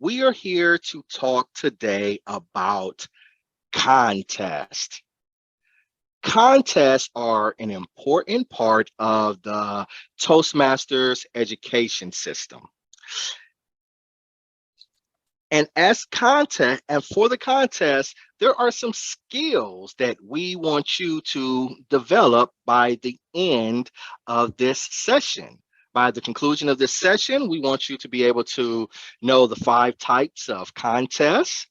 We are here to talk today about contests. Contests are an important part of the Toastmasters education system. And for the contest, there are some skills that we want you to develop by the end of this session. By the conclusion of this session, we want you to be able to know the 5 types of contests,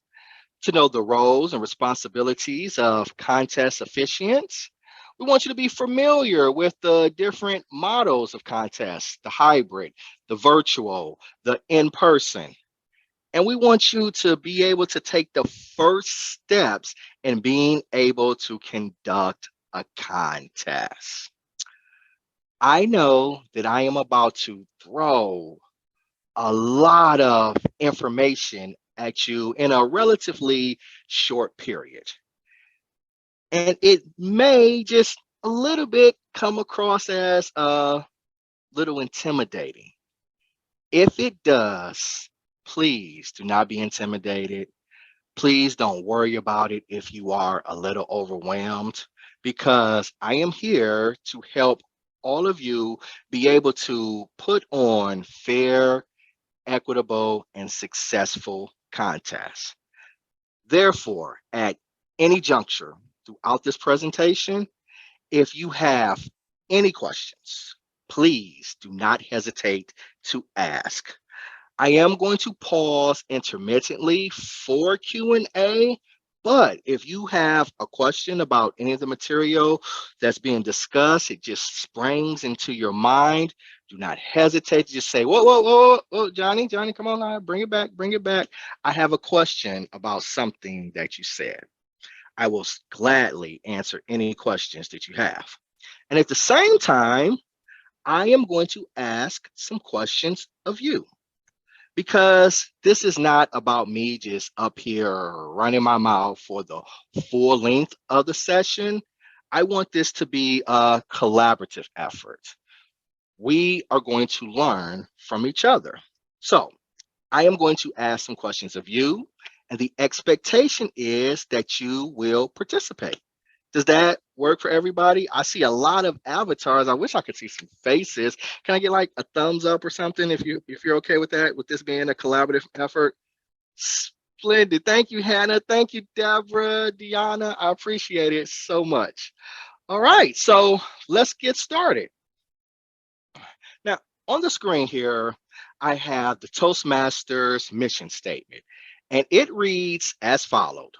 to know the roles and responsibilities of contest officiants. We want you to be familiar with the different models of contests, the hybrid, the virtual, the in-person. And we want you to be able to take the first steps in being able to conduct a contest. I know that I am about to throw a lot of information at you in a relatively short period. And it may just a little bit come across as a little intimidating. If it does, please do not be intimidated. Please don't worry about it if you are a little overwhelmed, because I am here to help all of you be able to put on fair, equitable, and successful contests. Therefore, at any juncture throughout this presentation, if you have any questions, please do not hesitate to ask. I am going to pause intermittently for Q&A, but if you have a question about any of the material that's being discussed, it just springs into your mind, do not hesitate to just say, whoa, whoa, whoa, whoa, Johnny, come on now, bring it back. I have a question about something that you said. I will gladly answer any questions that you have. And at the same time, I am going to ask some questions of you, because this is not about me just up here running my mouth for the full length of the session. I want this to be a collaborative effort. We are going to learn from each other. So I am going to ask some questions of you, and the expectation is that you will participate. Does that work for everybody? I see a lot of avatars. I wish I could see some faces. Can I get like a thumbs up or something if you're okay with that, with this being a collaborative effort? Splendid. Thank you, Hannah. Thank you, Deborah, Deanna. I appreciate it so much. All right, so let's get started. Now, on the screen here, I have the Toastmasters mission statement, and it reads as follows.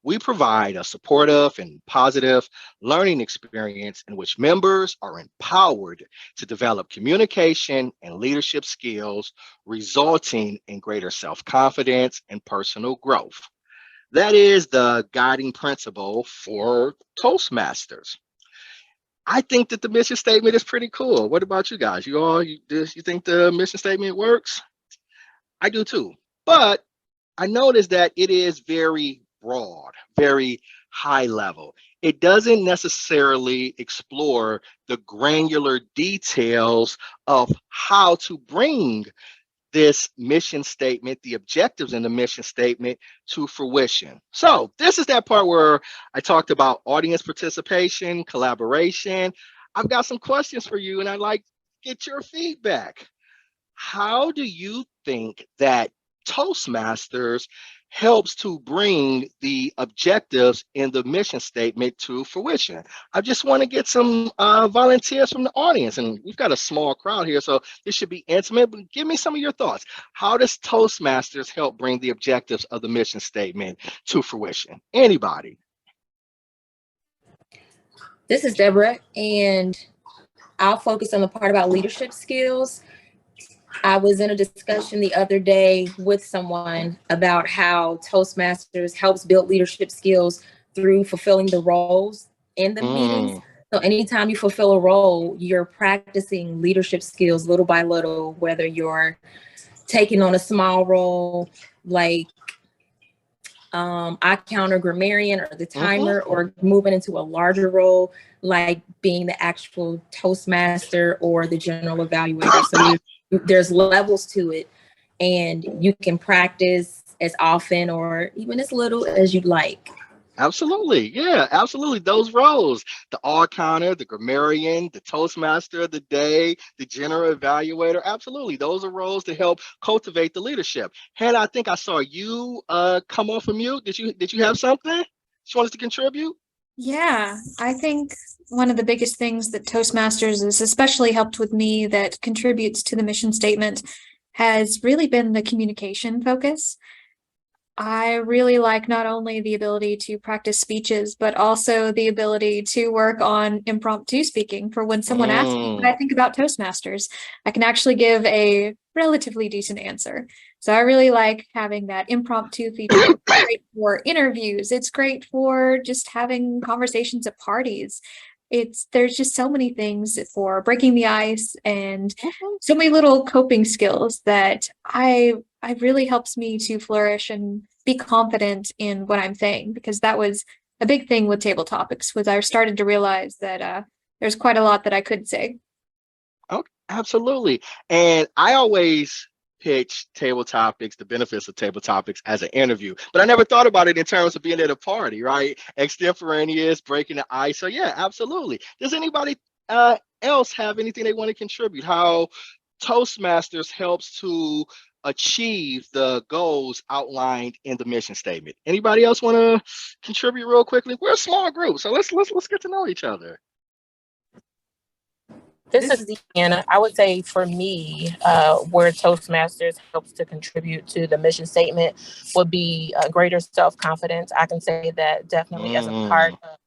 We provide a supportive and positive learning experience in which members are empowered to develop communication and leadership skills, resulting in greater self-confidence and personal growth. That is the guiding principle for Toastmasters. I think that the mission statement is pretty cool. What about you guys? You think the mission statement works? I do too. But I noticed that it is very broad, very high level. It doesn't necessarily explore the granular details of how to bring this mission statement, the objectives in the mission statement, to fruition. So this is that part where I talked about audience participation, collaboration. I've got some questions for you, and I'd like to get your feedback. How do you think that Toastmasters helps to bring the objectives in the mission statement to fruition? I just want to get some volunteers from the audience, and we've got a small crowd here, so this should be intimate, but give me some of your thoughts. How does Toastmasters help bring the objectives of the mission statement to fruition? Anybody? This is Deborah, and I'll focus on the part about leadership skills. I was in a discussion the other day with someone about how Toastmasters helps build leadership skills through fulfilling the roles in the meetings. So anytime you fulfill a role, you're practicing leadership skills little by little, whether you're taking on a small role like I counter grammarian or the timer, or moving into a larger role like being the actual Toastmaster or the general evaluator. So there's levels to it. and you can practice as often or even as little as you'd like. Absolutely. Yeah, absolutely. Those roles, the all counter, the grammarian, the Toastmaster of the day, the general evaluator. Absolutely. Those are roles to help cultivate the leadership. Hannah, I think I saw you come off of mute. Did you have something? You wanted to contribute? Yeah, I think one of the biggest things that Toastmasters has especially helped with me that contributes to the mission statement has really been the communication focus. I really like not only the ability to practice speeches, but also the ability to work on impromptu speaking for when someone asks me what I Mm. think about Toastmasters. I can actually give a relatively decent answer. So I really like having that impromptu feature. It's great for interviews. It's great for just having conversations at parties. There's just so many things for breaking the ice and so many little coping skills that I really helps me to flourish and be confident in what I'm saying, because that was a big thing with table topics was I started to realize that there's quite a lot that I could say. Oh, absolutely. And I always pitch table topics, the benefits of table topics as an interview, but I never thought about it in terms of being at a party, right? Extemporaneous, breaking the ice. So yeah, absolutely. Does anybody else have anything they want to contribute? How Toastmasters helps to achieve the goals outlined in the mission statement. Anybody else want to contribute real quickly? We're a small group, so let's get to know each other. This is Deanna. I would say for me, where Toastmasters helps to contribute to the mission statement would be greater self confidence. I can say that definitely as a part Mm. of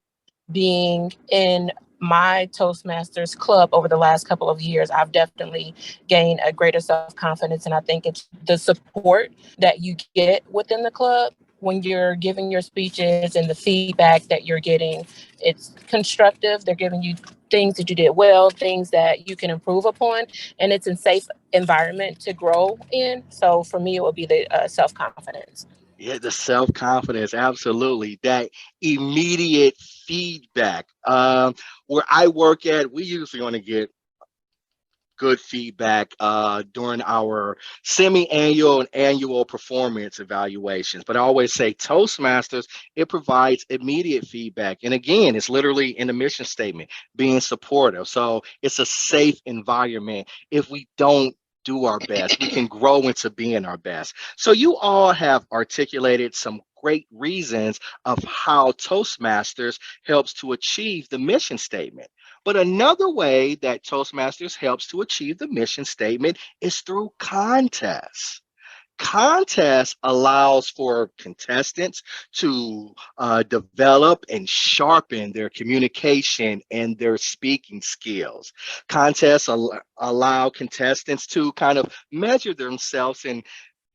being in my Toastmasters club over the last couple of years, I've definitely gained a greater self-confidence. And I think it's the support that you get within the club when you're giving your speeches and the feedback that you're getting. It's constructive. They're giving you things that you did well, things that you can improve upon, and it's a safe environment to grow in. So for me, it would be the self-confidence. Yeah, the self-confidence, absolutely. That immediate feedback. Where I work at, we usually want to get good feedback during our semi-annual and annual performance evaluations. But I always say Toastmasters, it provides immediate feedback. And again, it's literally in the mission statement, being supportive. So it's a safe environment. If we don't do our best, we can grow into being our best. So you all have articulated some great reasons of how Toastmasters helps to achieve the mission statement. But another way that Toastmasters helps to achieve the mission statement is through contests. Contest allows for contestants to develop and sharpen their communication and their speaking skills. Contests allow contestants to kind of measure themselves and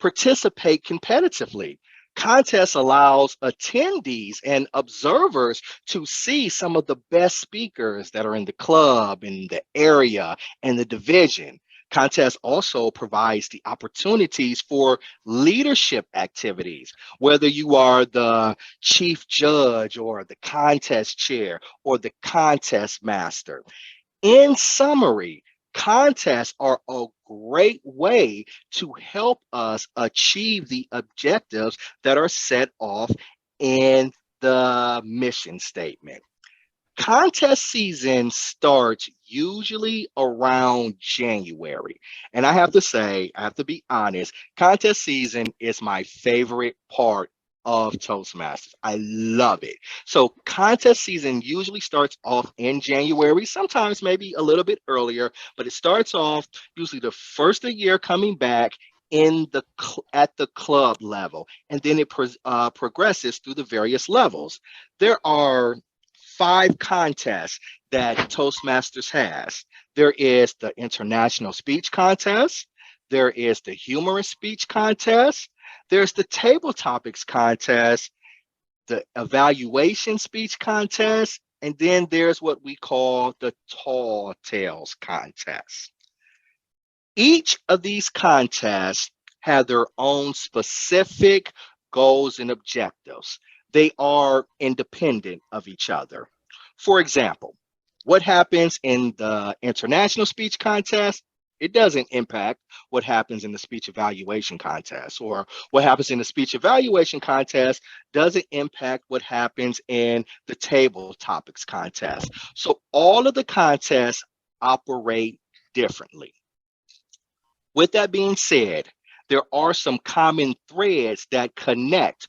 participate competitively. Contests allows attendees and observers to see some of the best speakers that are in the club, in the area, and the division. Contest also provides the opportunities for leadership activities, whether you are the chief judge or the contest chair or the contest master. In summary, contests are a great way to help us achieve the objectives that are set off in the mission statement. Contest season starts usually around January. And I have to say, I have to be honest, contest season is my favorite part of Toastmasters. I love it. So, contest season usually starts off in January, sometimes maybe a little bit earlier, but it starts off usually the first of the year coming back at the club level, and then it progresses through the various levels. There are 5 contests that Toastmasters has. There is the International Speech Contest, there is the Humorous Speech Contest, there's the Table Topics Contest, the Evaluation Speech Contest, and then there's what we call the Tall Tales Contest. Each of these contests have their own specific goals and objectives. They are independent of each other. For example, what happens in the international speech contest? It doesn't impact what happens in the speech evaluation contest, or what happens in the speech evaluation contest doesn't impact what happens in the table topics contest. So all of the contests operate differently. With that being said, there are some common threads that connect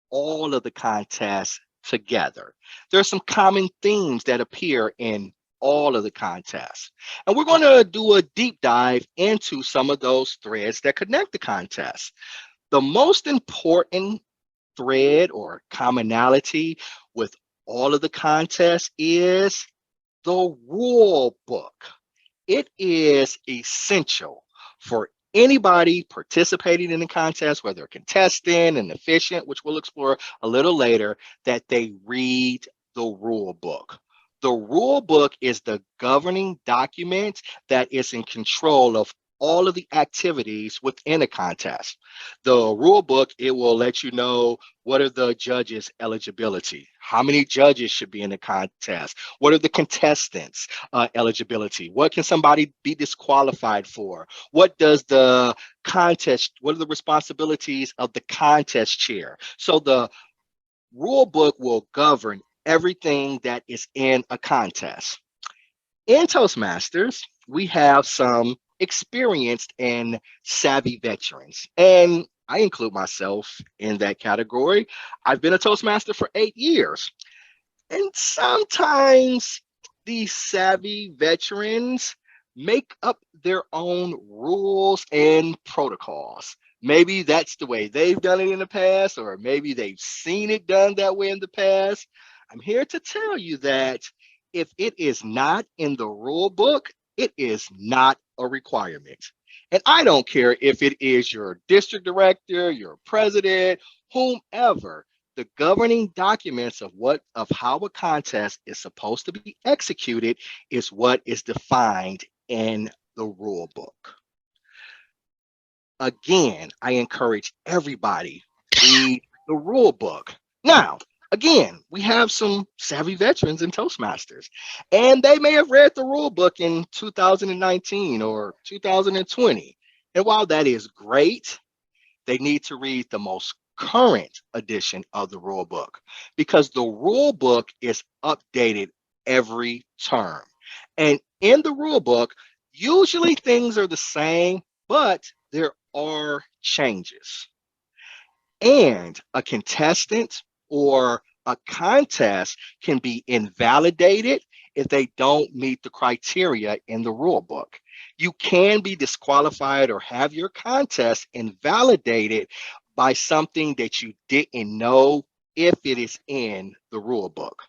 all of the contests together. There are some common themes that appear in all of the contests. And we're going to do a deep dive into some of those threads that connect the contests. The most important thread or commonality with all of the contests is the rule book. It is essential for anybody participating in the contest, whether a contestant, an officiant, which we'll explore a little later, that they read the rule book. The rule book is the governing document that is in control of all of the activities within a contest. The rule book, it will let you know what are the judges' eligibility, how many judges should be in the contest, what are the contestants' eligibility, what can somebody be disqualified for, what does the contest, what are the responsibilities of the contest chair. So the rule book will govern everything that is in a contest. In Toastmasters, we have some experienced and savvy veterans, and I include myself in that category. I've been a Toastmaster for 8 years, and sometimes these savvy veterans make up their own rules and protocols. Maybe that's the way they've done it in the past, or maybe they've seen it done that way in the past. I'm here to tell you that if it is not in the rule book, it is not a requirement. And I don't care if it is your district director, your president, whomever. The governing documents of how a contest is supposed to be executed is what is defined in the rule book. Again, I encourage everybody read the rule book. Now, again, we have some savvy veterans in Toastmasters, and they may have read the rule book in 2019 or 2020. And while that is great, they need to read the most current edition of the rule book, because the rule book is updated every term. And in the rule book, usually things are the same, but there are changes. And a contestant or a contest can be invalidated if they don't meet the criteria in the rule book. You can be disqualified or have your contest invalidated by something that you didn't know if it is in the rule book.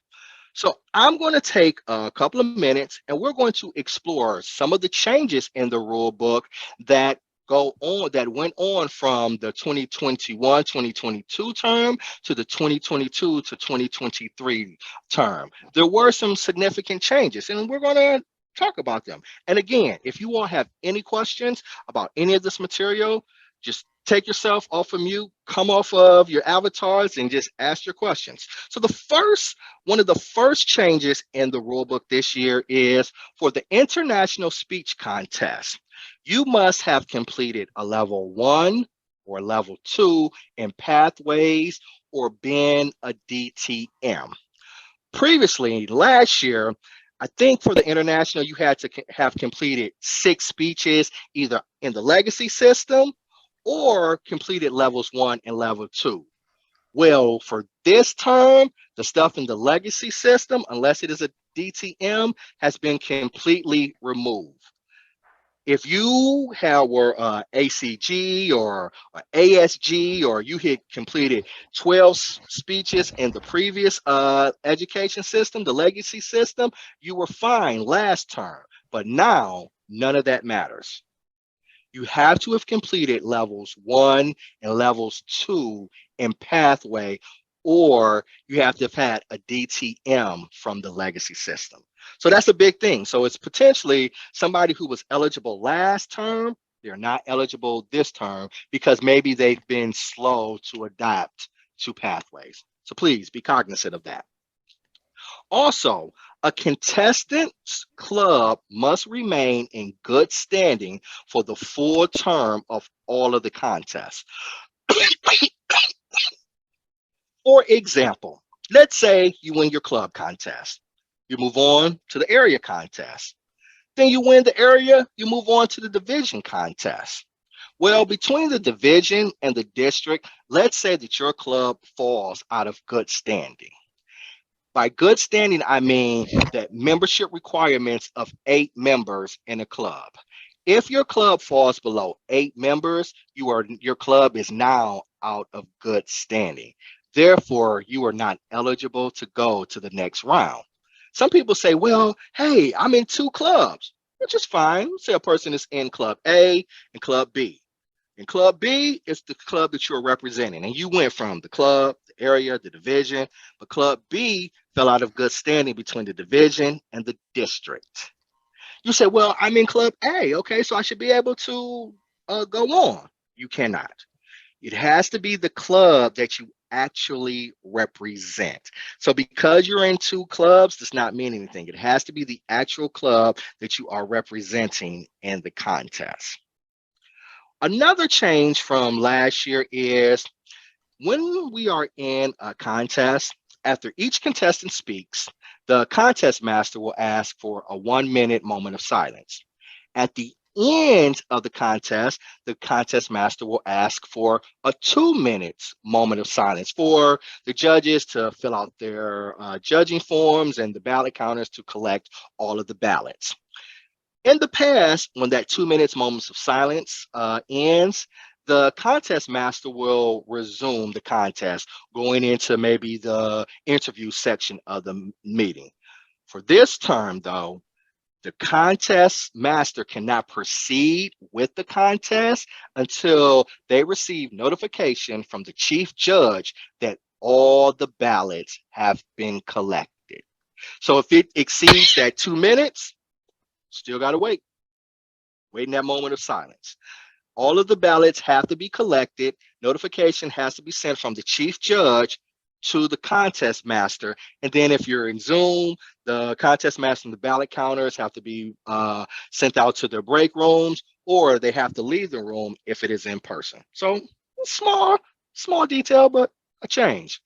So I'm going to take a couple of minutes and we're going to explore some of the changes in the rule book that went on from the 2021-2022 term to the 2022 to 2023 term. There were some significant changes, and we're going to talk about them. And again, if you all have any questions about any of this material, just take yourself off of mute, come off of your avatars, and just ask your questions. So one of the first changes in the rulebook this year is for the International Speech Contest. You must have completed a level 1 or level 2 in pathways or been a DTM. Previously, last year, I think for the international, you had to have completed 6 speeches either in the legacy system or completed levels 1 and level 2. Well, for this term, the stuff in the legacy system, unless it is a DTM, has been completely removed. If you were ACG or ASG, or you had completed 12 speeches in the previous education system, the legacy system, you were fine last term. But now, none of that matters. You have to have completed levels 1 and levels 2 in pathway, or you have to have had a DTM from the legacy system. So that's a big thing. So it's potentially somebody who was eligible last term, they're not eligible this term because maybe they've been slow to adapt to pathways. So please be cognizant of that. Also, A contestant's club must remain in good standing for the full term of all of the contests. For example, let's say you win your club contest. You move on to the area contest. Then you win the area, you move on to the division contest. Well, between the division and the district, let's say that your club falls out of good standing. By good standing, I mean that membership requirements of 8 members in a club. If your club falls below 8 members, your club is now out of good standing. Therefore, you are not eligible to go to the next round. Some people say, well, hey, I'm in 2 clubs, which is fine. Say a person is in club A and club B. And club B is the club that you're representing. And you went from the club, the area, the division, but club B fell out of good standing between the division and the district. You said, well, I'm in club A. Okay, so I should be able to go on. You cannot. It has to be the club that you actually represent. So because you're in 2 clubs does not mean anything. It has to be the actual club that you are representing in the contest. Another change from last year is when we are in a contest, after each contestant speaks, the contest master will ask for a 1 minute moment of silence. At the end of the contest master will ask for a 2 minutes moment of silence for the judges to fill out their judging forms and the ballot counters to collect all of the ballots. In the past, when that 2 minutes moments of silence ends, the contest master will resume the contest, going into maybe the interview section of the meeting. For this term, though, the contest master cannot proceed with the contest until they receive notification from the chief judge that all the ballots have been collected. So if it exceeds that 2 minutes, still got to wait in that moment of silence. All of the ballots have to be collected. Notification has to be sent from the chief judge to the contest master. And then if you're in Zoom, the contest master and the ballot counters have to be sent out to their break rooms, or they have to leave the room if it is in person. So small detail, but a change.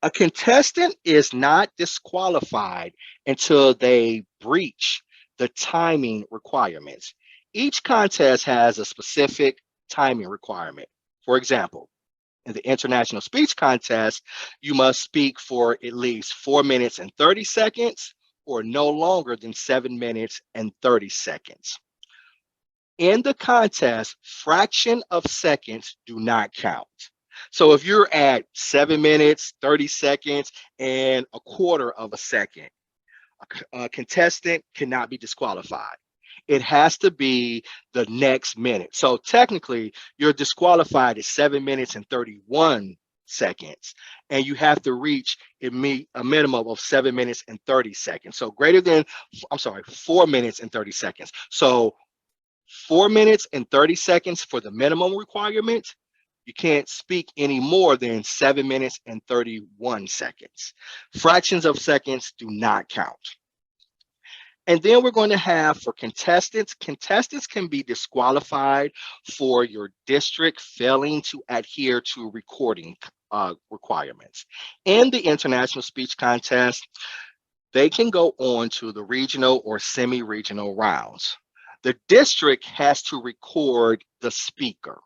A contestant is not disqualified until they breach the timing requirements. Each contest has a specific timing requirement. For example, in the international speech contest, you must speak for at least 4 minutes and 30 seconds or no longer than 7 minutes and 30 seconds. In the contest, fraction of seconds do not count. So if you're at 7 minutes, 30 seconds, and a quarter of a second, a contestant cannot be disqualified. It has to be the next minute. So technically, you're disqualified at 7 minutes and 31 seconds, and you have to reach a minimum of 7 minutes and 30 seconds. So 4 minutes and 30 seconds. So 4 minutes and 30 seconds for the minimum requirement. You can't speak any more than 7 minutes and 31 seconds. Fractions of seconds do not count. And then we're going to have for contestants can be disqualified for your district failing to adhere to recording requirements. In the international speech contest, they can go on to the regional or semi-regional rounds. The district has to record the speaker.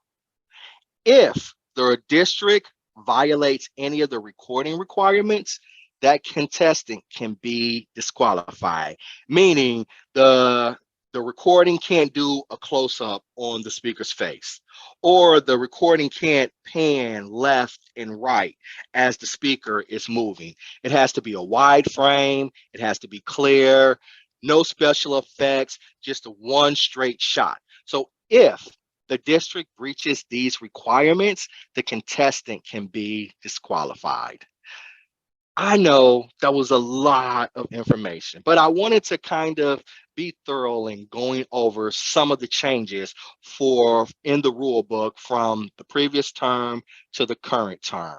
If the district violates any of the recording requirements, that contestant can be disqualified, meaning the recording can't do a close-up on the speaker's face, or the recording can't pan left and right as the speaker is moving. It has to be a wide frame, it has to be clear, no special effects, just a one straight shot. So if the district breaches these requirements, the contestant can be disqualified. I know that was a lot of information, but I wanted to kind of be thorough in going over some of the changes in the rule book from the previous term to the current term.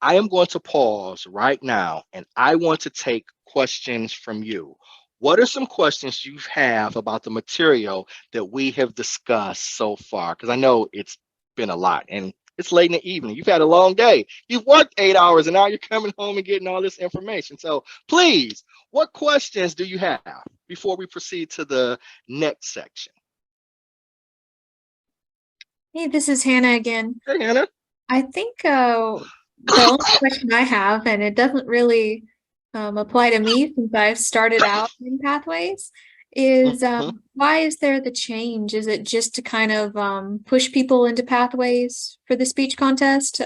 I am going to pause right now and I want to take questions from you. What are some questions you have about the material that we have discussed so far? Because I know it's been a lot and it's late in the evening. You've had a long day. You've worked 8 hours and now you're coming home and getting all this information. So please, what questions do you have before we proceed to the next section? Hey, this is Hannah again. Hey, Hannah. I think the only question I have, and it doesn't really apply to me since I've started out in pathways, is Mhm. why is there the change? Is it just to kind of push people into pathways for the speech contest?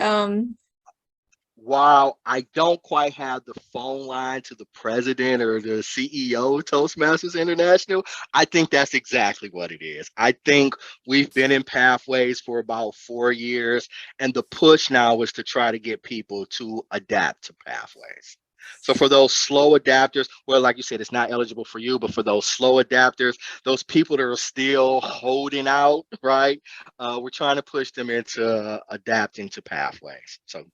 While I don't quite have the phone line to the president or the CEO of Toastmasters International, I think that's exactly what it is. I think we've been in Pathways for about 4 years, and the push now is to try to get people to adapt to Pathways. So for those slow adapters, well, like you said, it's not eligible for you, but for those slow adapters, those people that are still holding out, right? We're trying to push them into adapting to Pathways. So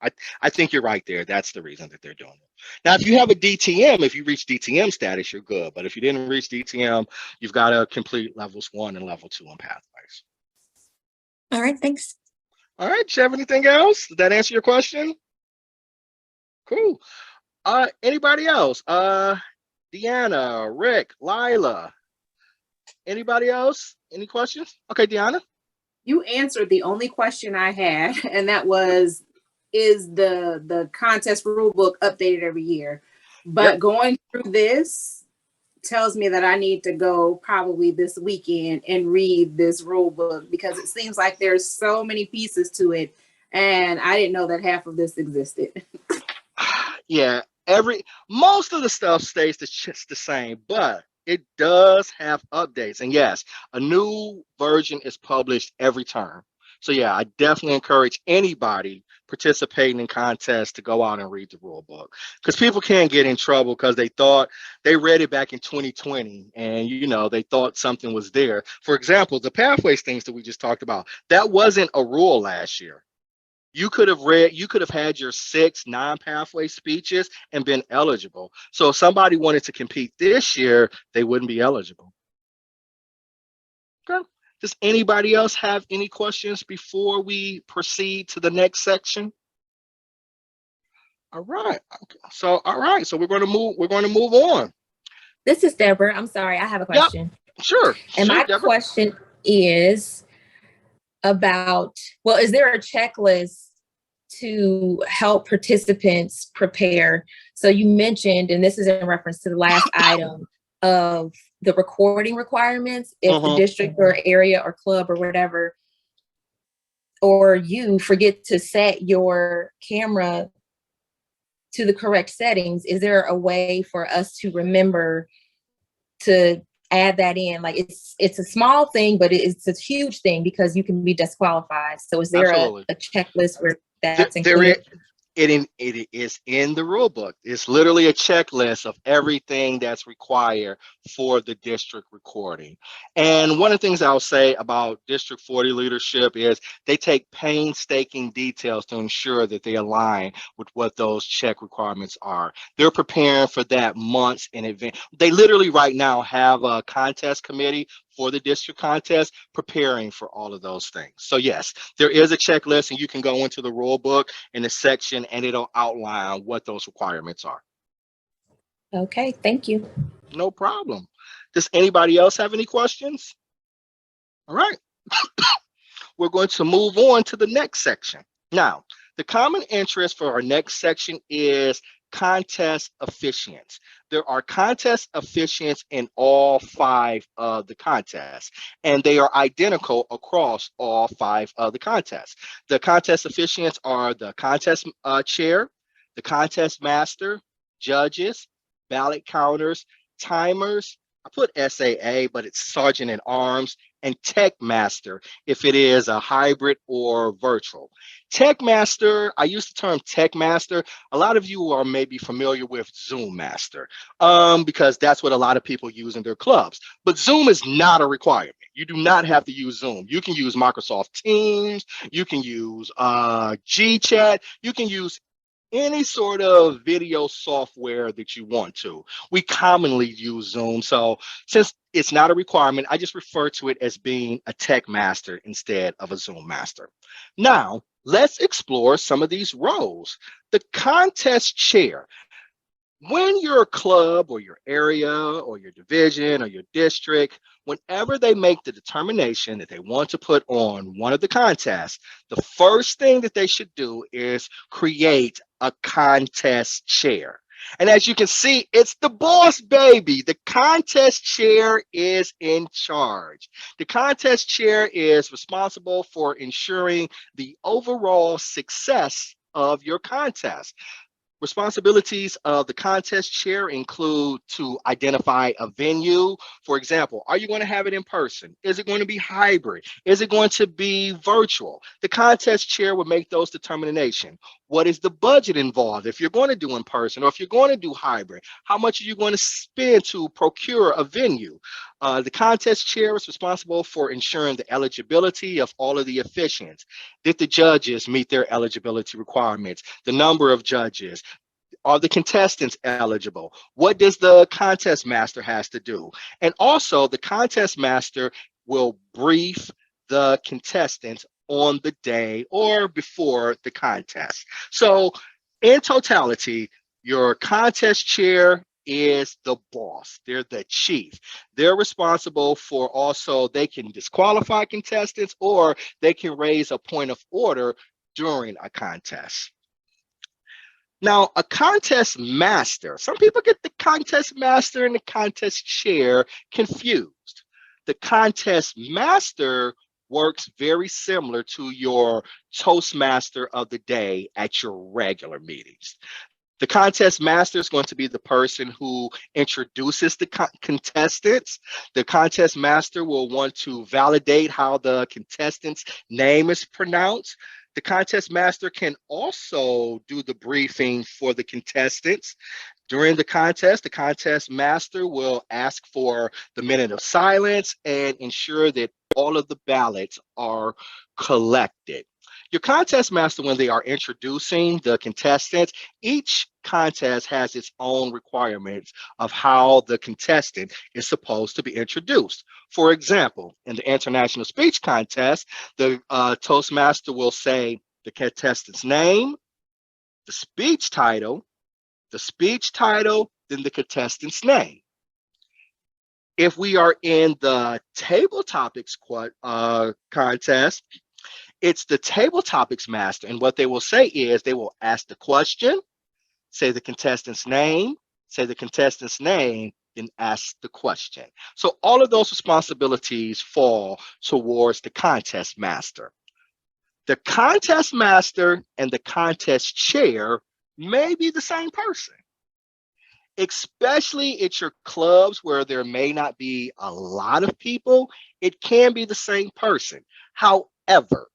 I, I think you're right there. That's the reason that they're doing it. Now, if you have a DTM, if you reach DTM status, you're good. But if you didn't reach DTM, you've got to complete levels 1 and level 2 on Pathways. All right, thanks. All right. Do you have anything else? Did that answer your question? Cool. Anybody else? Deanna, Rick, Lila. Anybody else? Any questions? Okay, Deanna. You answered the only question I had, and that was, is the contest rule book updated every year? But Yep. going through this tells me that I need to go probably this weekend and read this rule book, because it seems like there's so many pieces to it, and I didn't know that half of this existed. Yeah, most of the stuff stays just the same, but it does have updates. And yes, a new version is published every term. So yeah, I definitely encourage anybody participating in contests to go out and read the rule book, because people can get in trouble because they thought they read it back in 2020 and they thought something was there. For example, the pathways things that we just talked about, that wasn't a rule last year. You could have had your 6 non-pathway speeches and been eligible. So if somebody wanted to compete this year, they wouldn't be eligible. Okay. Does anybody else have any questions before we proceed to the next section? All right. Okay. So we're going to move on. This is Deborah. I'm sorry, I have a Yep. question. Sure. And my Deborah. question is about, well, is there a checklist to help participants prepare? So you mentioned, and this is in reference to the last item, of the recording requirements. If the district or area or club or whatever, or you forget to set your camera to the correct settings, is there a way for us to remember to add that in? Like, it's a small thing, but it's a huge thing because you can be disqualified. So is there a checklist where that's included? It is in the rule book. It's literally a checklist of everything that's required for the district recording. And one of the things I'll say about District 40 leadership is they take painstaking details to ensure that they align with what those check requirements are. They're preparing for that months in advance. They literally right now have a contest committee for the district contest preparing for all of those things. So yes, there is a checklist, and you can go into the rule book in the section and it'll outline what those requirements are. Okay, thank you. No problem. Does anybody else have any questions? All right. We're going to move on to the next section. Now, the common interest for our next section is contest officiants. There are contest officiants in all 5 of the contests, and they are identical across all 5 of the contests. The contest officiants are the contest chair, the contest master, judges, ballot counters, timers, I put SAA, but it's Sergeant at Arms, and Tech Master if it is a hybrid or virtual. Tech Master, I use the term Tech Master. A lot of you are maybe familiar with Zoom Master, because that's what a lot of people use in their clubs. But Zoom is not a requirement. You do not have to use Zoom. You can use Microsoft Teams. You can use GChat. You can use any sort of video software that you want to. We commonly use Zoom. So since it's not a requirement, I just refer to it as being a tech master instead of a Zoom master. Now, let's explore some of these roles. The contest chair. When your club or your area or your division or your district, whenever they make the determination that they want to put on one of the contests, the first thing that they should do is create a contest chair. And as you can see, it's the boss baby. The contest chair is in charge. The contest chair is responsible for ensuring the overall success of your contest. Responsibilities of the contest chair include to identify a venue. For example, are you going to have it in person? Is it going to be hybrid? Is it going to be virtual? The contest chair will make those determinations. What is the budget involved if you're going to do in person or if you're going to do hybrid? How much are you going to spend to procure a venue? The contest chair is responsible for ensuring the eligibility of all of the officiants. Did the judges meet their eligibility requirements? The number of judges, are the contestants eligible? What does the contest master has to do? And also the contest master will brief the contestants on the day or before the contest. So in totality, your contest chair is the boss. They're the chief. They're responsible for also, they can disqualify contestants or they can raise a point of order during a contest. Now, a contest master, some people get the contest master and the contest chair confused. The contest master works very similar to your Toastmaster of the day at your regular meetings. The contest master is going to be the person who introduces the contestants. The contest master will want to validate how the contestant's name is pronounced. The contest master can also do the briefing for the contestants. During the contest master will ask for the minute of silence and ensure that all of the ballots are collected. Your contest master, when they are introducing the contestants, each contest has its own requirements of how the contestant is supposed to be introduced. For example, in the international speech contest, the Toastmaster will say the contestant's name, the speech title, then the contestant's name. If we are in the table topics contest, it's the table topics master. And what they will say is they will ask the question, say the contestant's name, then ask the question. So all of those responsibilities fall towards the contest master. The contest master and the contest chair may be the same person, especially at your clubs where there may not be a lot of people. It can be the same person. However,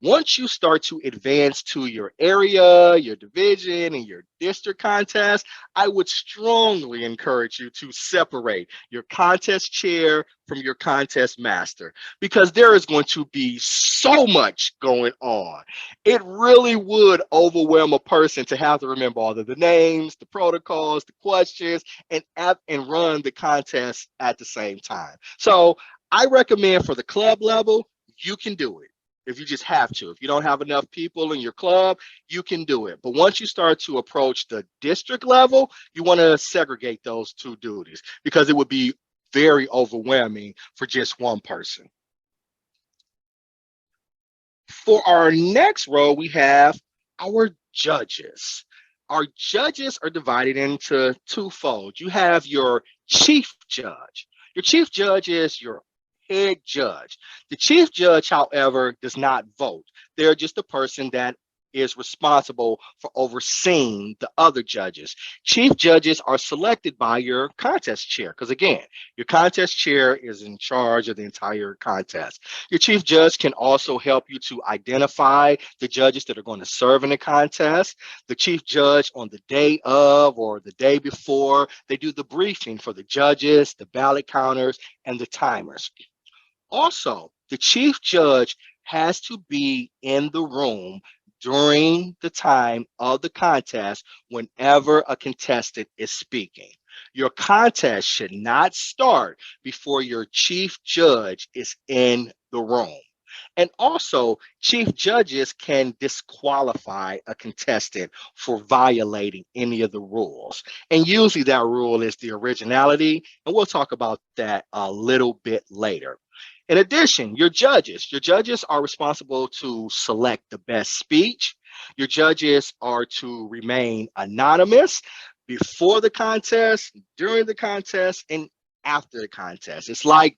once you start to advance to your area, your division, and your district contest, I would strongly encourage you to separate your contest chair from your contest master, because there is going to be so much going on. It really would overwhelm a person to have to remember all of the names, the protocols, the questions, and run the contest at the same time. So I recommend for the club level, you can do it. If you just have to. If you don't have enough people in your club, you can do it. But once you start to approach the district level, you want to segregate those two duties because it would be very overwhelming for just one person. For our next role, we have our judges. Our judges are divided into twofold. You have your chief judge. Your chief judge is your head judge. The chief judge, however, does not vote. They're just a person that is responsible for overseeing the other judges. Chief judges are selected by your contest chair, because again, your contest chair is in charge of the entire contest. Your chief judge can also help you to identify the judges that are going to serve in the contest. The chief judge, on the day of or the day before, they do the briefing for the judges, the ballot counters, and the timers. Also, the chief judge has to be in the room during the time of the contest whenever a contestant is speaking. Your contest should not start before your chief judge is in the room. And also, chief judges can disqualify a contestant for violating any of the rules. And usually that rule is the originality. And we'll talk about that a little bit later. In addition, your judges are responsible to select the best speech. Your judges are to remain anonymous before the contest, during the contest, and after the contest. It's like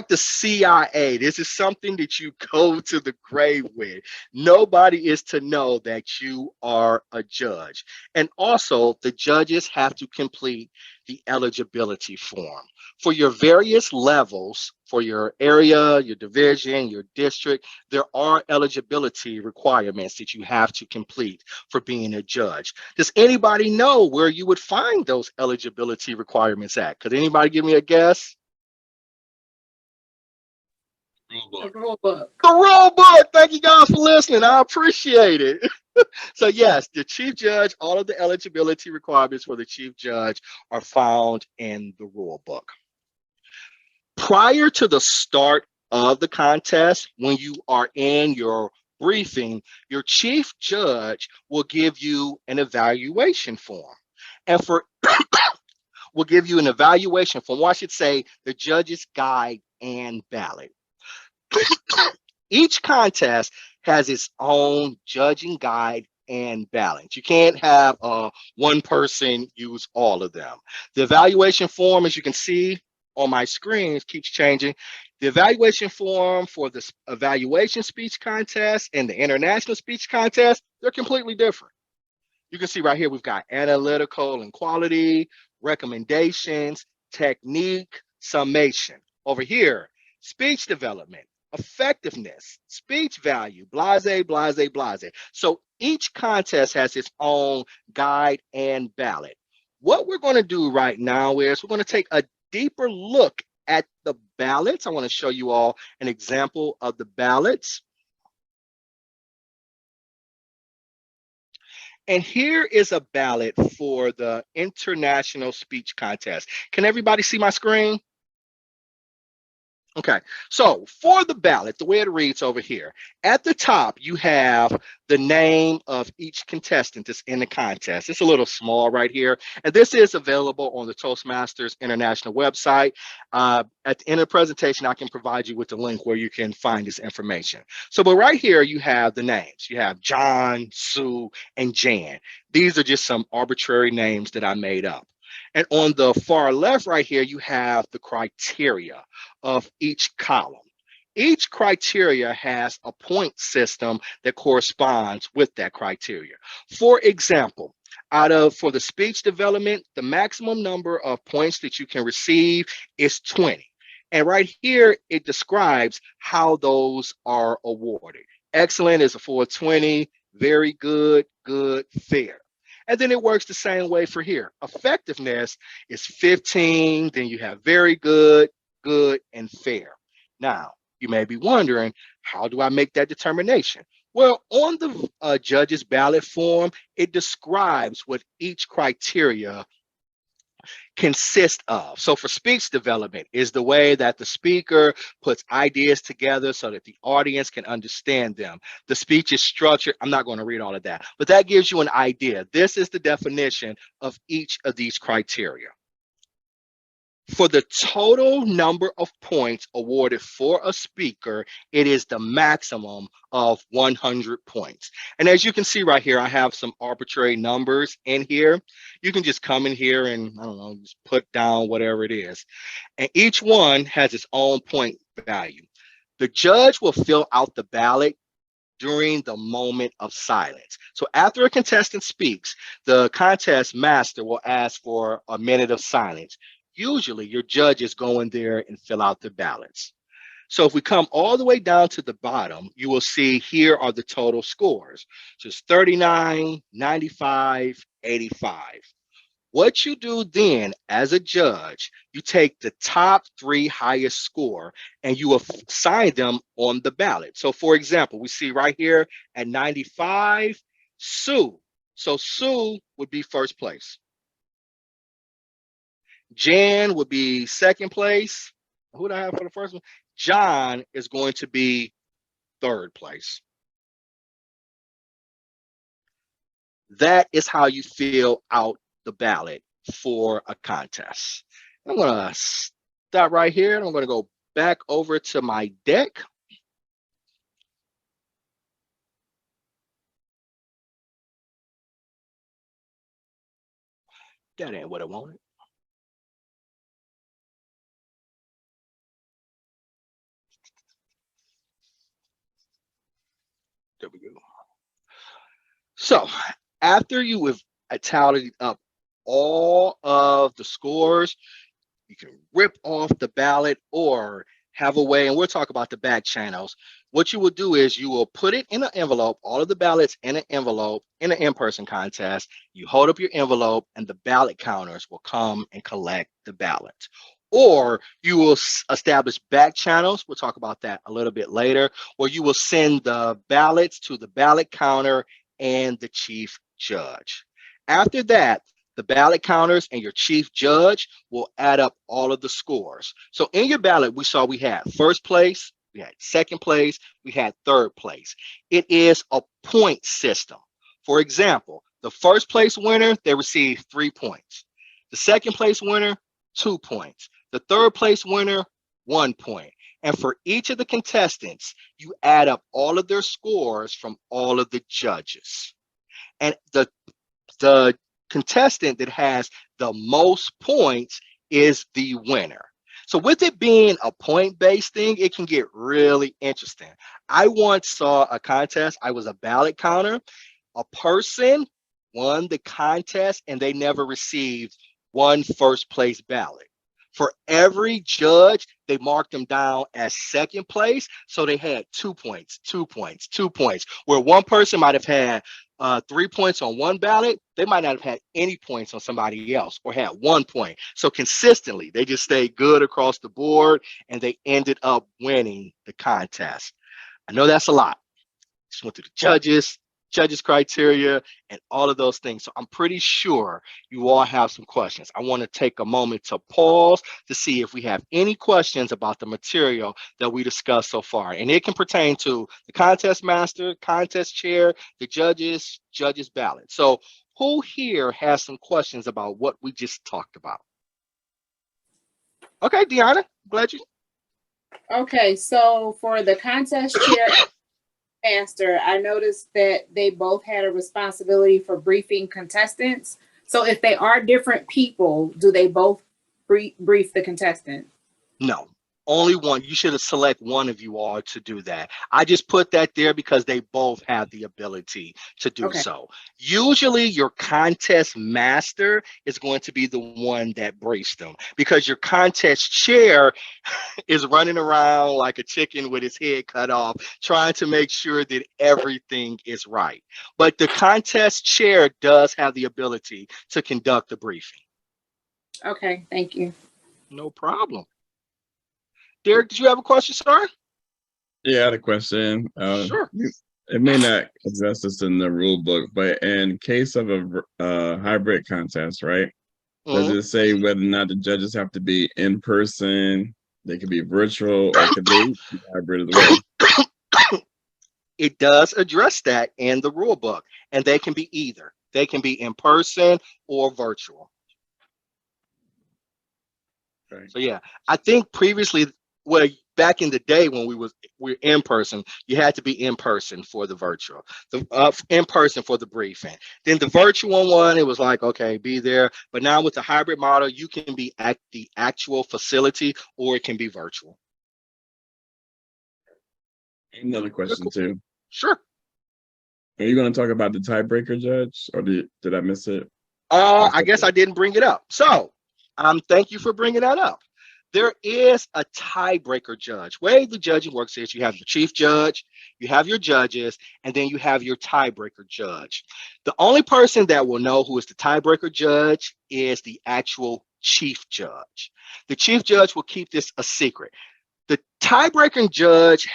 the CIA. This is something that you go to the grave with. Nobody is to know that you are a judge. And also, the judges have to complete the eligibility form. For your various levels, for your area, your division, your district, there are eligibility requirements that you have to complete for being a judge. Does anybody know where you would find those eligibility requirements at? Could anybody give me a guess? The rule book. The rule book. Thank you guys for listening. I appreciate it. So yes, the chief judge, all of the eligibility requirements for the chief judge are found in the rule book. Prior to the start of the contest, when you are in your briefing, your chief judge will give you an evaluation form. And for will give you an evaluation form, or I should say the judge's guide and ballot. Each contest has its own judging guide and balance. You can't have one person use all of them. The evaluation form, as you can see on my screen, keeps changing. The evaluation form for the evaluation speech contest and the international speech contest, they're completely different. You can see right here, we've got analytical and quality, recommendations, technique, summation. Over here, speech development, effectiveness, speech value, blase, blase, blase. So each contest has its own guide and ballot. What we're going to do right now is we're going to take a deeper look at the ballots. I want to show you all an example of the ballots. And here is a ballot for the international speech contest. Can everybody see my screen? Okay, so for the ballot, the way it reads over here, at the top, you have the name of each contestant that's in the contest. It's a little small right here. And this is available on the Toastmasters International website. At the end of the presentation, I can provide you with the link where you can find this information. So, but right here, you have the names. You have John, Sue, and Jan. These are just some arbitrary names that I made up. And on the far left right here, you have the criteria of each column. Each criteria has a point system that corresponds with that criteria. For example, for the speech development, the maximum number of points that you can receive is 20. And right here, it describes how those are awarded. Excellent is a 420, very good, good, fair. And then it works the same way for here. Effectiveness is 15, then you have very good, good, and fair. Now, you may be wondering, how do I make that determination? Well, on the judge's ballot form, it describes what each criteria consist of. So for speech development is the way that the speaker puts ideas together so that the audience can understand them. The speech is structured. I'm not going to read all of that, but that gives you an idea. This is the definition of each of these criteria. For the total number of points awarded for a speaker, it is the maximum of 100 points. And as you can see right here, I have some arbitrary numbers in here. You can just come in here and, I don't know, just put down whatever it is. And each one has its own point value. The judge will fill out the ballot during the moment of silence. So after a contestant speaks, the contest master will ask for a minute of silence. Usually your judges go in there and fill out the ballots. So if we come all the way down to the bottom, you will see here are the total scores. So it's 39, 95, 85. What you do then as a judge, you take the top three highest score and you assign them on the ballot. So for example, we see right here at 95, Sue. So Sue would be first place. Jan would be second place. Who do I have for the first one? John is going to be third place. That is how you fill out the ballot for a contest. I'm going to stop right here and I'm going to go back over to my deck. That ain't what I wanted. There we go. So after you have tallied up all of the scores, you can rip off the ballot or have a way, and we'll talk about the back channels. What you will do is you will put it in an envelope, all of the ballots in an envelope in an in-person contest. You hold up your envelope and the ballot counters will come and collect the ballots. Or you will establish back channels. We'll talk about that a little bit later, where you will send the ballots to the ballot counter and the chief judge. After that, the ballot counters and your chief judge will add up all of the scores. So in your ballot, we saw we had first place, we had second place, we had third place. It is a point system. For example, the first place winner, they receive 3 points. The second place winner, 2 points. The third place winner, 1 point. And for each of the contestants, you add up all of their scores from all of the judges. And the contestant that has the most points is the winner. So with it being a point-based thing, it can get really interesting. I once saw a contest. I was a ballot counter. A person won the contest and they never received one first place ballot. For every judge, they marked them down as second place. So they had 2 points, 2 points, 2 points, where one person might have had 3 points on one ballot, they might not have had any points on somebody else or had 1 point. So consistently, they just stayed good across the board and they ended up winning the contest. I know that's a lot. Just went through the judges criteria and all of those things. So I'm pretty sure you all have some questions. I want to take a moment to pause to see if we have any questions about the material that we discussed so far. And it can pertain to the contest master, contest chair, the judges ballot. So who here has some questions about what we just talked about? Okay, Deanna, glad you. Okay, so for the contest chair master, I noticed that they both had a responsibility for briefing contestants. So if they are different people, do they both brief the contestant? No, only one. You should have select one of you all to do that. I just put that there because they both have the ability to do so. Usually your contest master is going to be the one that briefs them because your contest chair is running around like a chicken with his head cut off, trying to make sure that everything is right. But the contest chair does have the ability to conduct the briefing. Okay, thank you. No problem. Derek, did you have a question, sir? Yeah, I had a question. Sure. It may not address this in the rule book, but in case of a hybrid contest, right? Does it say whether or not the judges have to be in person? They could be virtual, or could they be hybrid as well? It does address that in the rule book, and they can be either. They can be in person or virtual. Okay. So yeah, I think previously, well, back in the day when we were in person, you had to be in person for the virtual, in person for the briefing. Then the virtual one, it was like, okay, be there. But now with the hybrid model, you can be at the actual facility or it can be virtual. Another question too. Sure. Are you going to talk about the tiebreaker, Judge, or did I miss it? I guess I didn't bring it up. So, thank you for bringing that up. There is a tiebreaker judge. Way the judging works is you have your chief judge, you have your judges, and then you have your tiebreaker judge. The only person that will know who is the tiebreaker judge is the actual chief judge. The chief judge will keep this a secret. The tiebreaker judge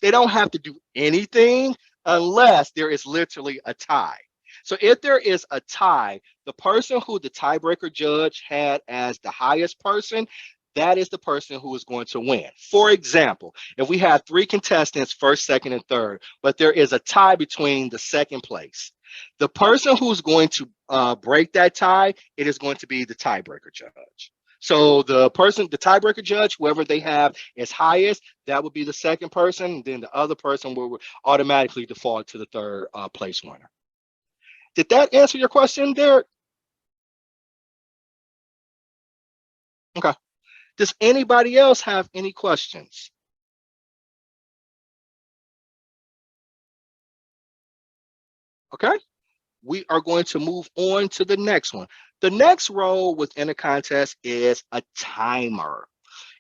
they don't have to do anything unless there is literally a tie. So if there is a tie, the person who the tiebreaker judge had as the highest person, that is the person who is going to win. For example, if we have three contestants, first, second, and third, but there is a tie between the second place, the person who's going to break that tie, it is going to be the tiebreaker judge. So the tiebreaker judge, whoever they have is highest, that would be the second person. Then the other person will automatically default to the third place winner. Did that answer your question, Derek? Okay. Does anybody else have any questions? Okay. We are going to move on to the next one. The next role within a contest is a timer.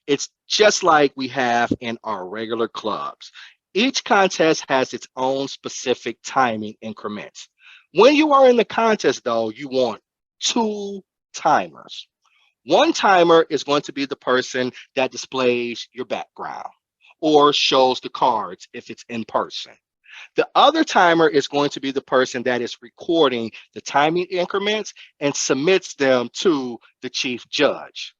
It's just like we have in our regular clubs. Each contest has its own specific timing increments. When you are in the contest, though, you want two timers. One timer is going to be the person that displays your background or shows the cards if it's in person. The other timer is going to be the person that is recording the timing increments and submits them to the chief judge.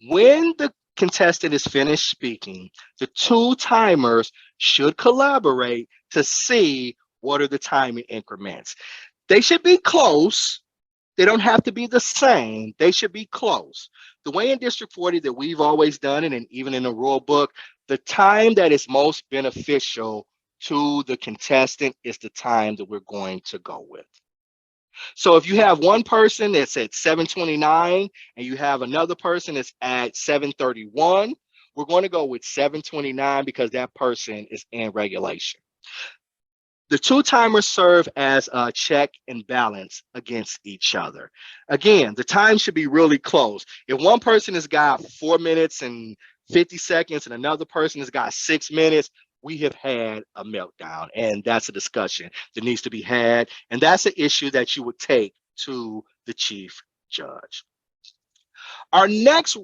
When the contestant is finished speaking, the two timers should collaborate to see what are the timing increments. They should be close. They don't have to be the same. They should be close. The way in District 40 that we've always done it, and even in the rule book, the time that is most beneficial to the contestant is the time that we're going to go with. So if you have one person that's at 7:29 and you have another person that's at 7:31, we're going to go with 7:29 because that person is in regulation. The two timers serve as a check and balance against each other. Again, the time should be really close. If one person has got 4 minutes and 50 seconds and another person has got 6 minutes, we have had a meltdown. And that's a discussion that needs to be had. And that's an issue that you would take to the chief judge. Our next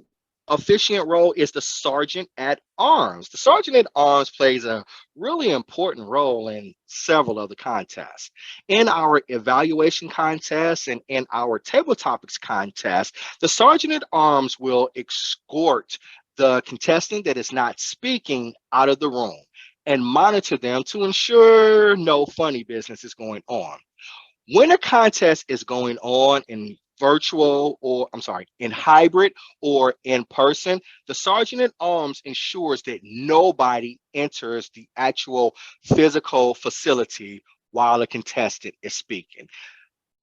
officiant role is the sergeant at arms. The sergeant at arms plays a really important role in several of the contests. In our evaluation contests and in our table topics contest, the sergeant at arms will escort the contestant that is not speaking out of the room and monitor them to ensure no funny business is going on. When a contest is going on in in hybrid or in person, the sergeant at arms ensures that nobody enters the actual physical facility while a contestant is speaking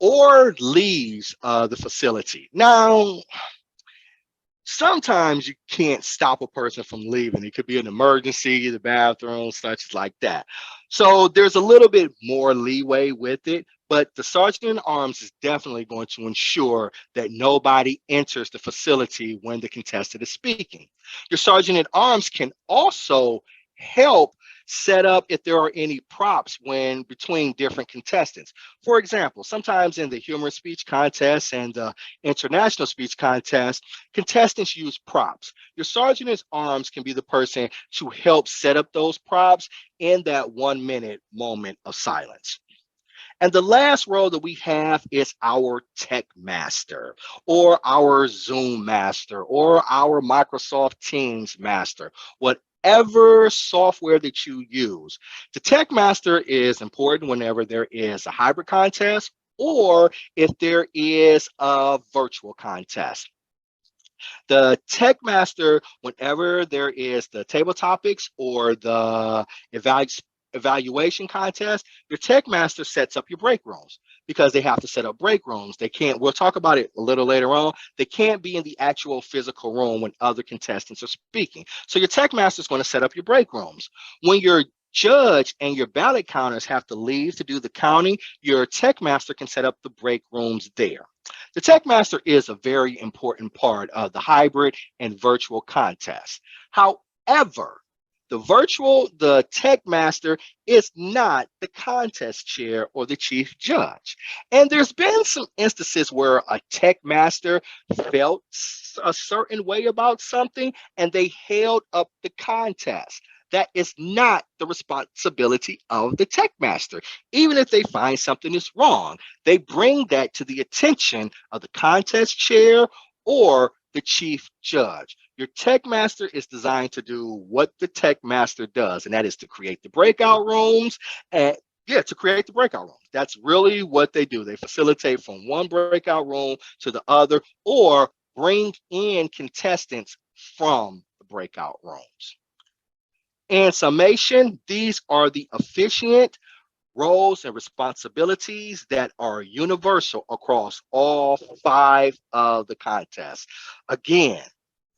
or leaves the facility. Now, sometimes you can't stop a person from leaving. It could be an emergency, the bathroom, such like that. So there's a little bit more leeway with it, but the sergeant at arms is definitely going to ensure that nobody enters the facility when the contestant is speaking. Your sergeant at arms can also help set up if there are any props when between different contestants. For example, sometimes in the humorous speech contest and the international speech contest, contestants use props. Your sergeant at arms can be the person to help set up those props in that 1 minute moment of silence. And the last role that we have is our tech master or our Zoom master or our Microsoft Teams master, whatever software that you use. The tech master is important whenever there is a hybrid contest or if there is a virtual contest. The tech master, whenever there is the table topics or the evaluation contest, your tech master sets up your break rooms because they have to set up break rooms. They can't, we'll talk about it a little later on, they can't be in the actual physical room when other contestants are speaking. So your tech master is going to set up your break rooms. When your judge and your ballot counters have to leave to do the counting, your tech master can set up the break rooms there. The tech master is a very important part of the hybrid and virtual contest. However, the tech master is not the contest chair or the chief judge. And there's been some instances where a tech master felt a certain way about something and they held up the contest. That is not the responsibility of the tech master. Even if they find something is wrong, they bring that to the attention of the contest chair or the chief judge. Your tech master is designed to do what the tech master does, and that is to create the breakout rooms and to create the breakout rooms. That's really what they do. They facilitate from one breakout room to the other or bring in contestants from the breakout rooms. In summation, these are the efficient roles and responsibilities that are universal across all 5 of the contests. Again,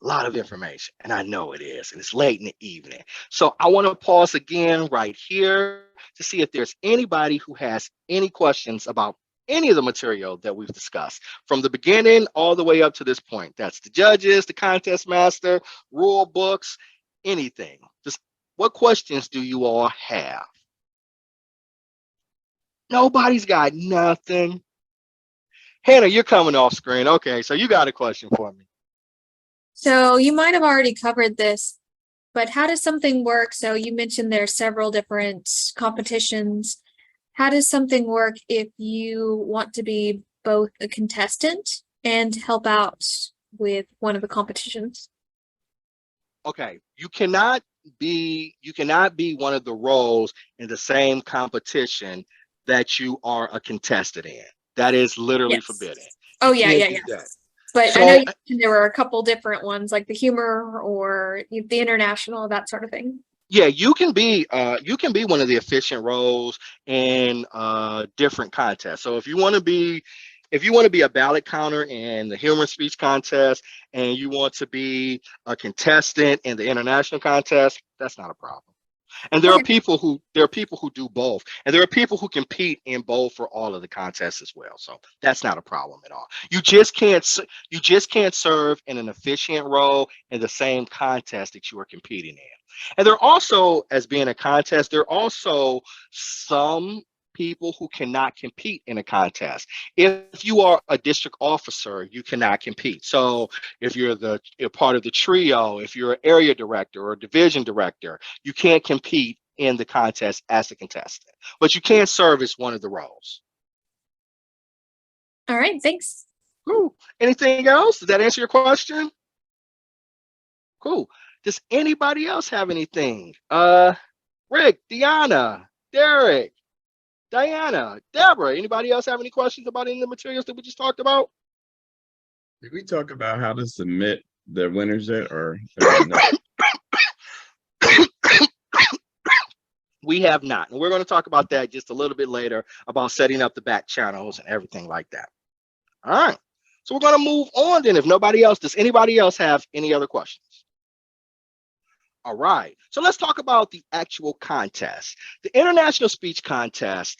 a lot of information, and I know it is, and it's late in the evening. So I want to pause again right here to see if there's anybody who has any questions about any of the material that we've discussed from the beginning all the way up to this point. That's the judges, the contest master, rule books, anything. Just what questions do you all have? Nobody's got nothing. Hannah, you're coming off screen. Okay, so you got a question for me. So you might have already covered this, but how does something work? So you mentioned there are several different competitions. How does something work if you want to be both a contestant and help out with one of the competitions? Okay, you cannot be one of the roles in the same competition that you are a contestant in. That is literally forbidden. Oh, You yeah. can't do that. But So I know you mentioned there were a couple different ones, like the humor or the international, that sort of thing. yeah, you can be one of the efficient roles in different contests. So if you want to be a ballot counter in the humor speech contest and you want to be a contestant in the international contest, that's not a problem. And there are people who do both, and there are people who compete in both for all of the contests as well. So that's not a problem at all. You just can't serve in an efficient role in the same contest that you are competing in. And there are also, as being a contest, there are also some people who cannot compete in a contest. If you are a district officer, you cannot compete. So if you're part of the trio, if you're an area director or division director, you can't compete in the contest as a contestant, but you can serve as one of the roles. All right, thanks. Cool. Anything else? Does that answer your question? Cool. Does anybody else have anything? Rick, Deanna, Derek, Diana, Deborah, anybody else have any questions about any of the materials that we just talked about? Did we talk about how to submit the winners yet, or no? We have not. And we're going to talk about that just a little bit later about setting up the back channels and everything like that. All right. So we're going to move on then. If nobody else, does anybody else have any other questions? All right. So let's talk about the actual contest. The International Speech Contest.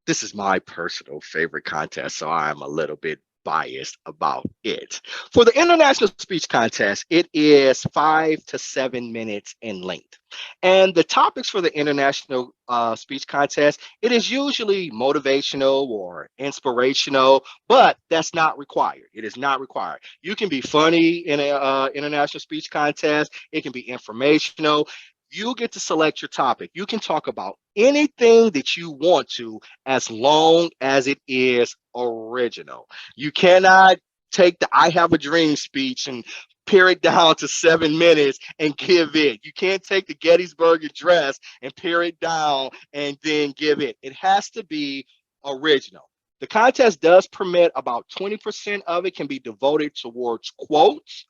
This is my personal favorite contest, so I'm a little bit biased about it. For the International Speech Contest, it is 5 to 7 minutes in length. And the topics for the International Speech Contest, it is usually motivational or inspirational, but that's not required. It is not required. You can be funny in an International Speech Contest. It can be informational. You get to select your topic. You can talk about anything that you want to as long as it is original. You cannot take the I have a dream speech and pare it down to 7 minutes and give it. You can't take the Gettysburg Address and pare it down and then give it. It has to be original. The contest does permit about 20% of it can be devoted towards quotes,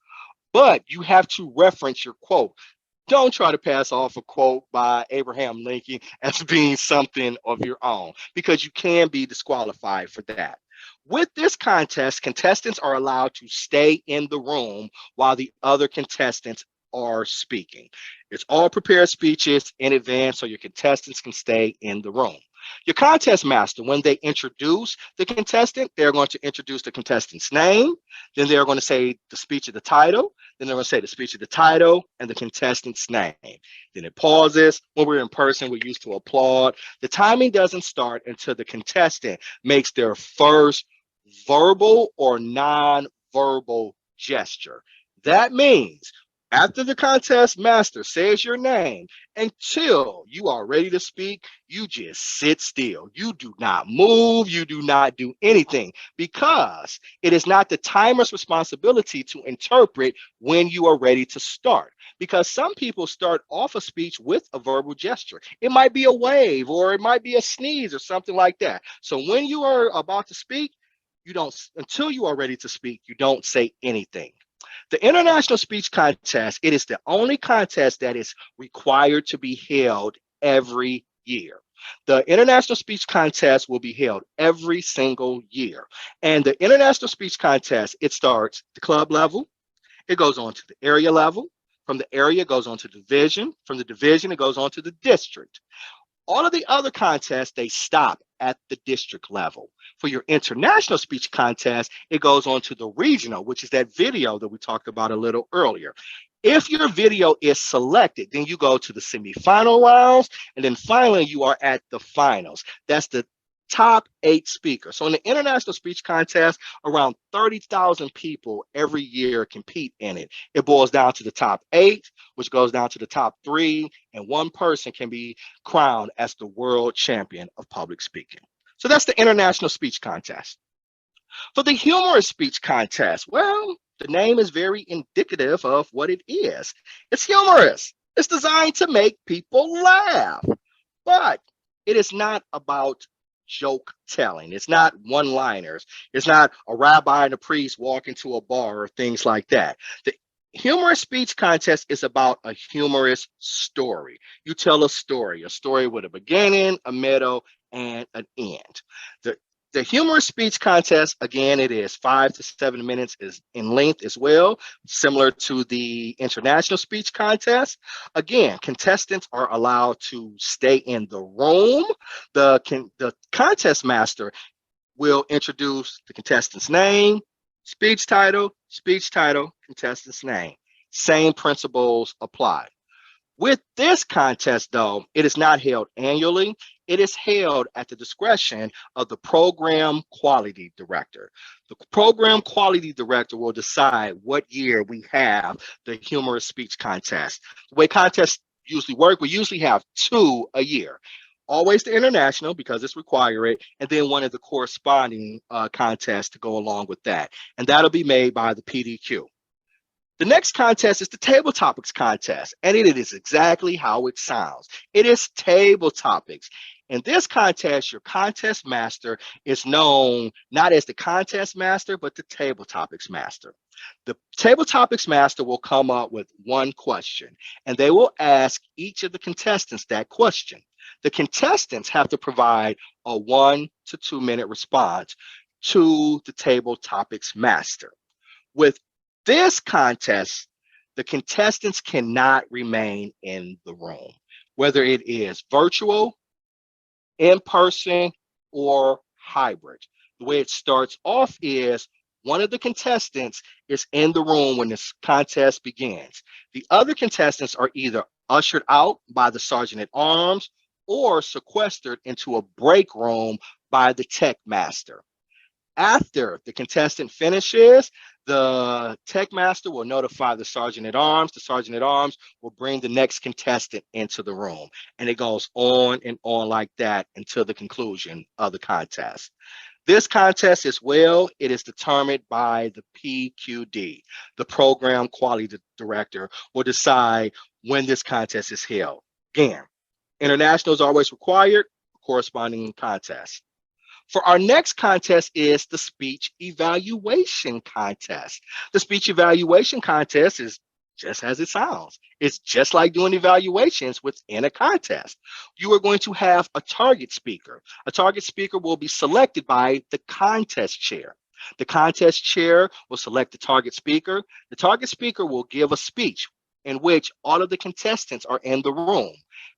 but you have to reference your quote. Don't try to pass off a quote by Abraham Lincoln as being something of your own, because you can be disqualified for that. With this contest, contestants are allowed to stay in the room while the other contestants are speaking. It's all prepared speeches in advance so your contestants can stay in the room. Your contest master, when they introduce the contestant, they're going to introduce the contestant's name. Then they're going to say the speech of the title. Then they're going to say the speech of the title and the contestant's name. Then it pauses. When we're in person, we're used to applaud. The timing doesn't start until the contestant makes their first verbal or non-verbal gesture. That means after the contest master says your name, until you are ready to speak, you just sit still. You do not move. You do not do anything, because it is not the timer's responsibility to interpret when you are ready to start. Because some people start off a speech with a verbal gesture. It might be a wave, or it might be a sneeze, or something like that. So when you are about to speak, you don't, until you are ready to speak, you don't say anything. The International Speech Contest, it is the only contest that is required to be held every year. The International Speech Contest will be held every single year. And the International Speech Contest, it starts at the club level, it goes on to the area level, from the area it goes on to division, from the division it goes on to the district. All of the other contests, they stop at the district level. For your international speech contest, it goes on to the regional, which is that video that we talked about a little earlier. If your video is selected, then you go to the semifinal rounds, and then finally you are at the finals. That's the top 8 speakers. So in the international speech contest, around 30,000 people every year compete in it. It boils down to the top 8, which goes down to the top 3, and one person can be crowned as the world champion of public speaking. So that's the international speech contest. For the humorous speech contest, well, the name is very indicative of what it is. It's humorous. It's designed to make people laugh, but it is not about joke telling. It's not one-liners. It's not a rabbi and a priest walk into a bar or things like that. The humorous speech contest is about a humorous story. You tell a story with a beginning, a middle, and an end. The humorous speech contest, again, it is 5 to 7 minutes is in length as well, similar to the international speech contest. Again, contestants are allowed to stay in the room. The contest master will introduce the contestant's name, speech title, contestant's name. Same principles apply. With this contest, though, it is not held annually. It is held at the discretion of the program quality director. The program quality director will decide what year we have the humorous speech contest. The way contests usually work, we usually have 2 a year. Always the international, because it's required, and then one of the corresponding contests to go along with that. And that'll be made by the PDQ. The next contest is the table topics contest, and it is exactly how it sounds. It is table topics. In this contest, your contest master is known not as the contest master, but the table topics master. The table topics master will come up with one question, and they will ask each of the contestants that question. The contestants have to provide a 1 to 2 minute response to the table topics master. With this contest, the contestants cannot remain in the room, whether it is virtual, in person, or hybrid. The way it starts off is one of the contestants is in the room when this contest begins. The other contestants are either ushered out by the sergeant at arms or sequestered into a break room by the tech master. After the contestant finishes, the tech master will notify the sergeant at arms. The sergeant at arms will bring the next contestant into the room. And it goes on and on like that until the conclusion of the contest. This contest as well, it is determined by the PQD. The program quality director will decide when this contest is held. Again, international is always required, corresponding contest. For our next contest is the speech evaluation contest. The speech evaluation contest is just as it sounds. It's just like doing evaluations within a contest. You are going to have a target speaker. A target speaker will be selected by the contest chair. The contest chair will select the target speaker. The target speaker will give a speech. in which all of the contestants are in the room.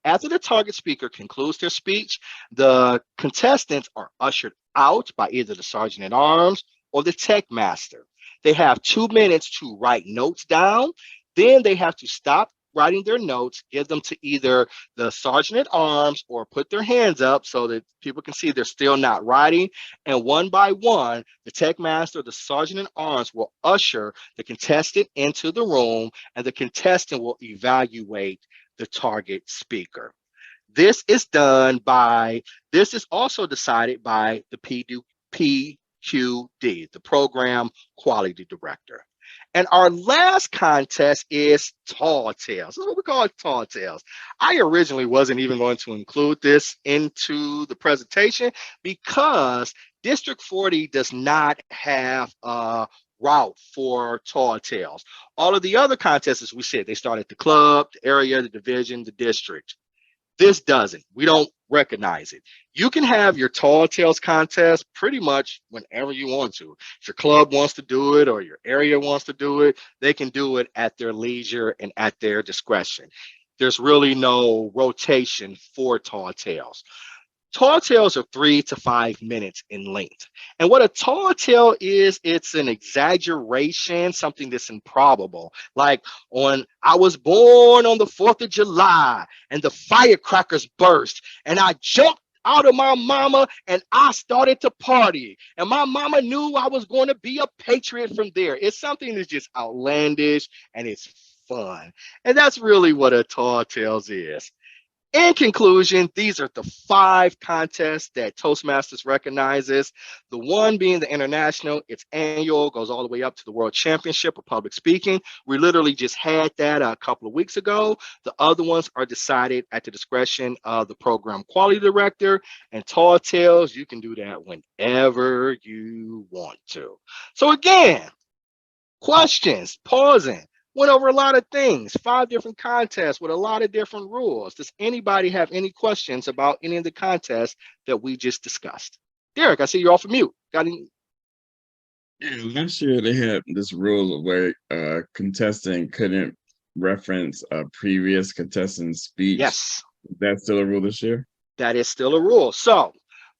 After the target speaker concludes their speech, the contestants are ushered out by either the sergeant at arms or the tech master. They have 2 minutes to write notes down. Then they have to stop writing their notes, give them to either the sergeant at arms or put their hands up so that people can see they're still not writing. And one by one, the tech master, the sergeant at arms will usher the contestant into the room, and the contestant will evaluate the target speaker. This is done by, this is also decided by the PQD, the program quality director. And our last contest is tall tales. This is what we call tall tales. I originally wasn't even going to include this into the presentation because District 40 does not have a route for tall tales. All of the other contests, as we said, they start at the club, the area, the division, the district. This doesn't. We don't recognize it. You can have your tall tales contest pretty much whenever you want to. If your club wants to do it or your area wants to do it, they can do it at their leisure and at their discretion. There's really no rotation for tall tales. Tall tales are 3 to 5 minutes in length. And what a tall tale is, it's an exaggeration, something that's improbable. Like I was born on the 4th of July and the firecrackers burst and I jumped out of my mama and I started to party. And my mama knew I was going to be a patriot from there. It's something that's just outlandish and it's fun. And that's really what a tall tales is. In conclusion, these are the 5 contests that Toastmasters recognizes. The one being the international, it's annual, goes all the way up to the World Championship of Public Speaking. We literally just had that a couple of weeks ago. The other ones are decided at the discretion of the program quality director. And tall tales, you can do that whenever you want to. So again, questions, pausing. Went over a lot of things, 5 different contests with a lot of different rules. Does anybody have any questions about any of the contests that we just discussed? Derek, I see you're off of mute. Got any? Yeah, last year they had this rule where a contestant couldn't reference a previous contestant's speech. Yes. Is that still a rule this year? That is still a rule. So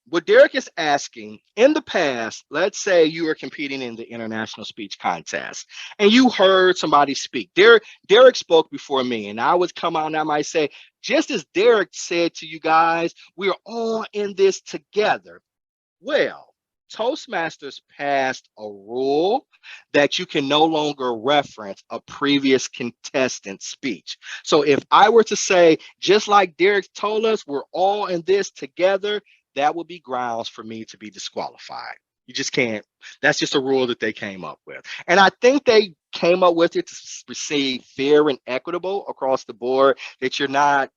what Derek is asking, in the past, let's say you were competing in the international speech contest and you heard somebody speak. Derek spoke before me, and I would come out and I might say, just as Derek said to you guys, we're all in this together. Well, Toastmasters passed a rule that you can no longer reference a previous contestant's speech. So if I were to say, just like Derek told us, we're all in this together, that would be grounds for me to be disqualified. You just can't. That's just a rule that they came up with. And I think they came up with it to receive fair and equitable across the board, that you're not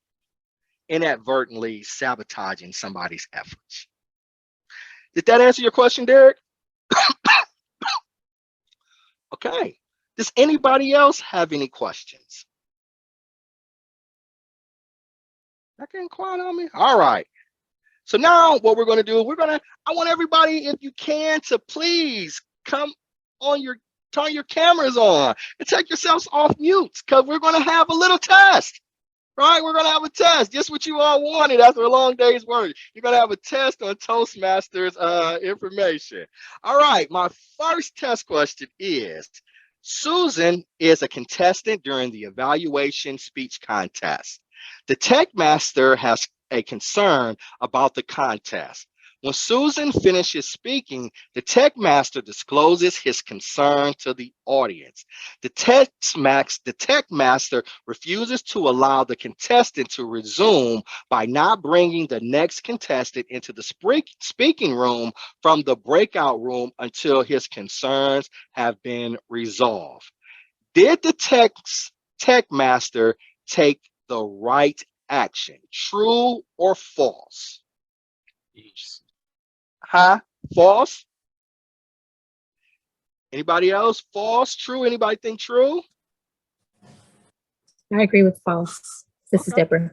inadvertently sabotaging somebody's efforts. Did that answer your question, Derek? Okay. Does anybody else have any questions? That getting quiet on me? All right. So now what we're going to do, I want everybody, if you can, to please come on turn your cameras on and take yourselves off mute, because we're going to have a little test, right? We're going to have a test, just what you all wanted after a long day's work. You're going to have a test on Toastmasters information. All right, my first test question is, Susan is a contestant during the evaluation speech contest. The tech master has a concern about the contest. When Susan finishes speaking, the tech master discloses his concern to the audience. The tech master refuses to allow the contestant to resume by not bringing the next contestant into the speaking room from the breakout room until his concerns have been resolved. Did the tech master take the right action? True or false? Huh? False? Anybody else? False? True? Anybody think true? I agree with false. This is Deborah.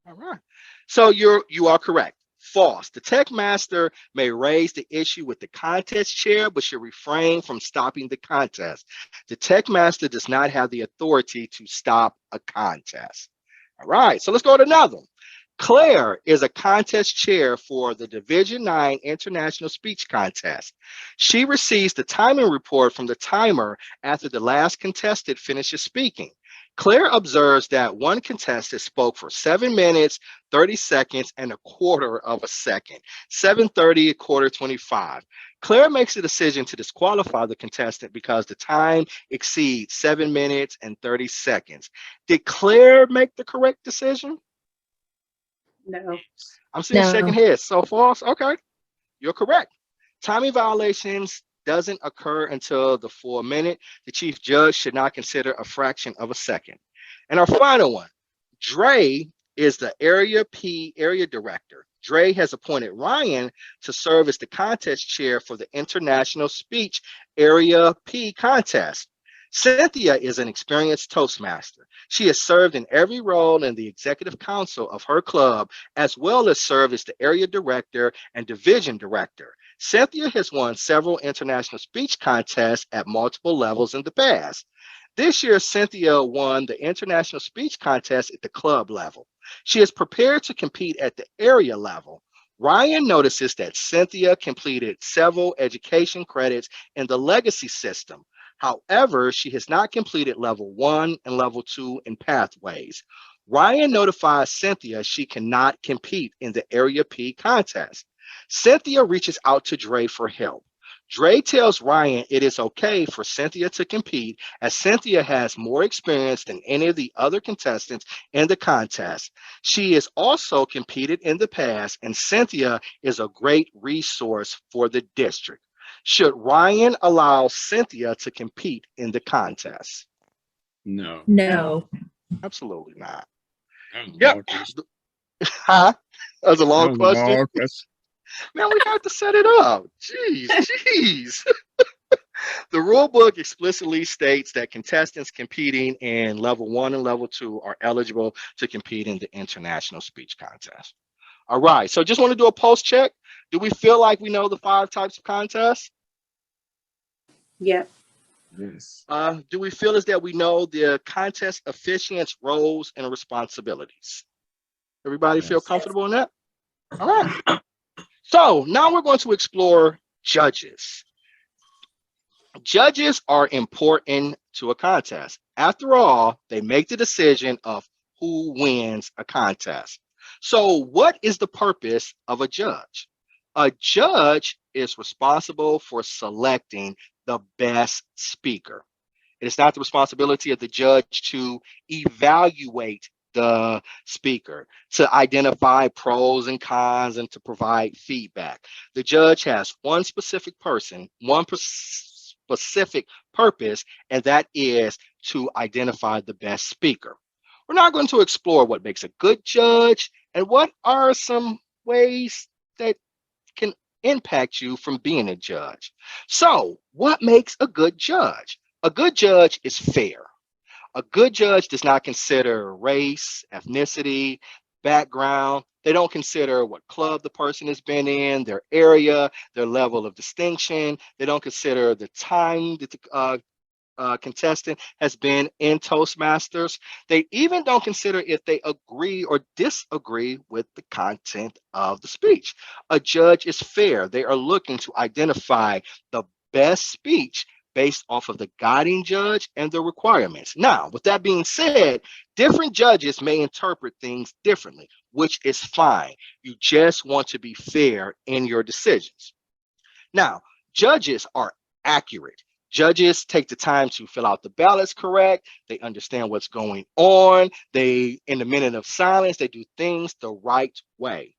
All right. So you are correct. False. The tech master may raise the issue with the contest chair, but should refrain from stopping the contest. The tech master does not have the authority to stop a contest. All right, so let's go to another one. Claire is a contest chair for the Division 9 International Speech Contest. She receives the timing report from the timer after the last contestant finishes speaking. Claire observes that one contestant spoke for 7 minutes, 30 seconds, and a quarter of a second. 7:30, a quarter 25. Claire makes the decision to disqualify the contestant because the time exceeds 7 minutes and 30 seconds. Did Claire make the correct decision? No. I'm seeing shaking No. heads. So false. Okay, you're correct. Timing violations doesn't occur until the full minute. The chief judge should not consider a fraction of a second. And our final one, Dre is the Area P area director. Dre has appointed Ryan to serve as the contest chair for the International Speech Area P contest. Cynthia is an experienced Toastmaster. She has served in every role in the executive council of her club, as well as served as the area director and division director. Cynthia has won several international speech contests at multiple levels in the past. This year, Cynthia won the international speech contest at the club level. She is prepared to compete at the area level. Ryan notices that Cynthia completed several education credits in the legacy system. However, she has not completed level 1 and level 2 in pathways. Ryan notifies Cynthia she cannot compete in the Area P contest. Cynthia reaches out to Dre for help. Dre tells Ryan it is okay for Cynthia to compete as Cynthia has more experience than any of the other contestants in the contest. She has also competed in the past, and Cynthia is a great resource for the district. Should Ryan allow Cynthia to compete in the contest? No. No. Absolutely not. That was a Yep. long question. Huh? That was a That long was a question. long question. Man, we have to set it up. Jeez. The rule book explicitly states that contestants competing in level 1 and level 2 are eligible to compete in the international speech contest. All right, so just want to do a post check. Do we feel like we know the 5 types of contests? Yep. Yes. Do we feel as that we know the contest officiants' roles and responsibilities? Everybody feel Yes. comfortable in that? All right. So now we're going to explore judges. Judges are important to a contest. After all, they make the decision of who wins a contest. So, what is the purpose of a judge? A judge is responsible for selecting the best speaker. It is not the responsibility of the judge to evaluate the speaker, to identify pros and cons, and to provide feedback. The judge has one specific person, one specific purpose, and that is to identify the best speaker. We're not going to explore what makes a good judge and what are some ways that can impact you from being a judge. So, what makes a good judge? A good judge is fair. A good judge does not consider race, ethnicity, background. They don't consider what club the person has been in, their area, their level of distinction. They don't consider the time that the contestant has been in Toastmasters. They even don't consider if they agree or disagree with the content of the speech. A judge is fair. They are looking to identify the best speech based off of the guiding judge and the requirements. Now, with that being said, different judges may interpret things differently, which is fine. You just want to be fair in your decisions. Now, judges are accurate. Judges take the time to fill out the ballots correct. They understand what's going on. They, in the minute of silence, they do things the right way.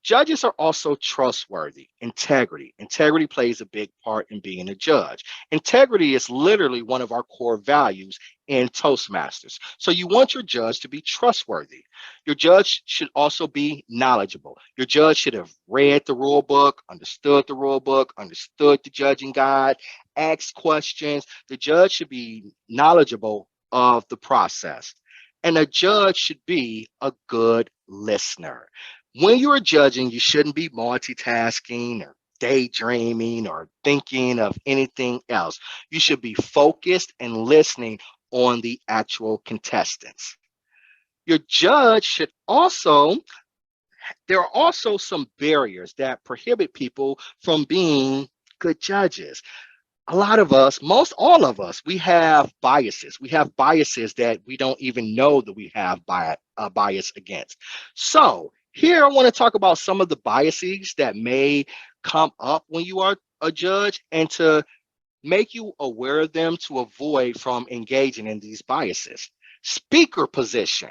Judges are also trustworthy. Integrity. Integrity plays a big part in being a judge. Integrity is literally one of our core values in Toastmasters. So you want your judge to be trustworthy. Your judge should also be knowledgeable. Your judge should have read the rule book, understood the judging guide, asked questions. The judge should be knowledgeable of the process. And a judge should be a good listener. When you're judging, you shouldn't be multitasking or daydreaming or thinking of anything else. You should be focused and listening on the actual contestants. Your judge should also, there are also some barriers that prohibit people from being good judges. A lot of us, most all of us, we have biases. We have biases that we don't even know that we have a bias against. So here I want to talk about some of the biases that may come up when you are a judge and to make you aware of them to avoid from engaging in these biases. Speaker position.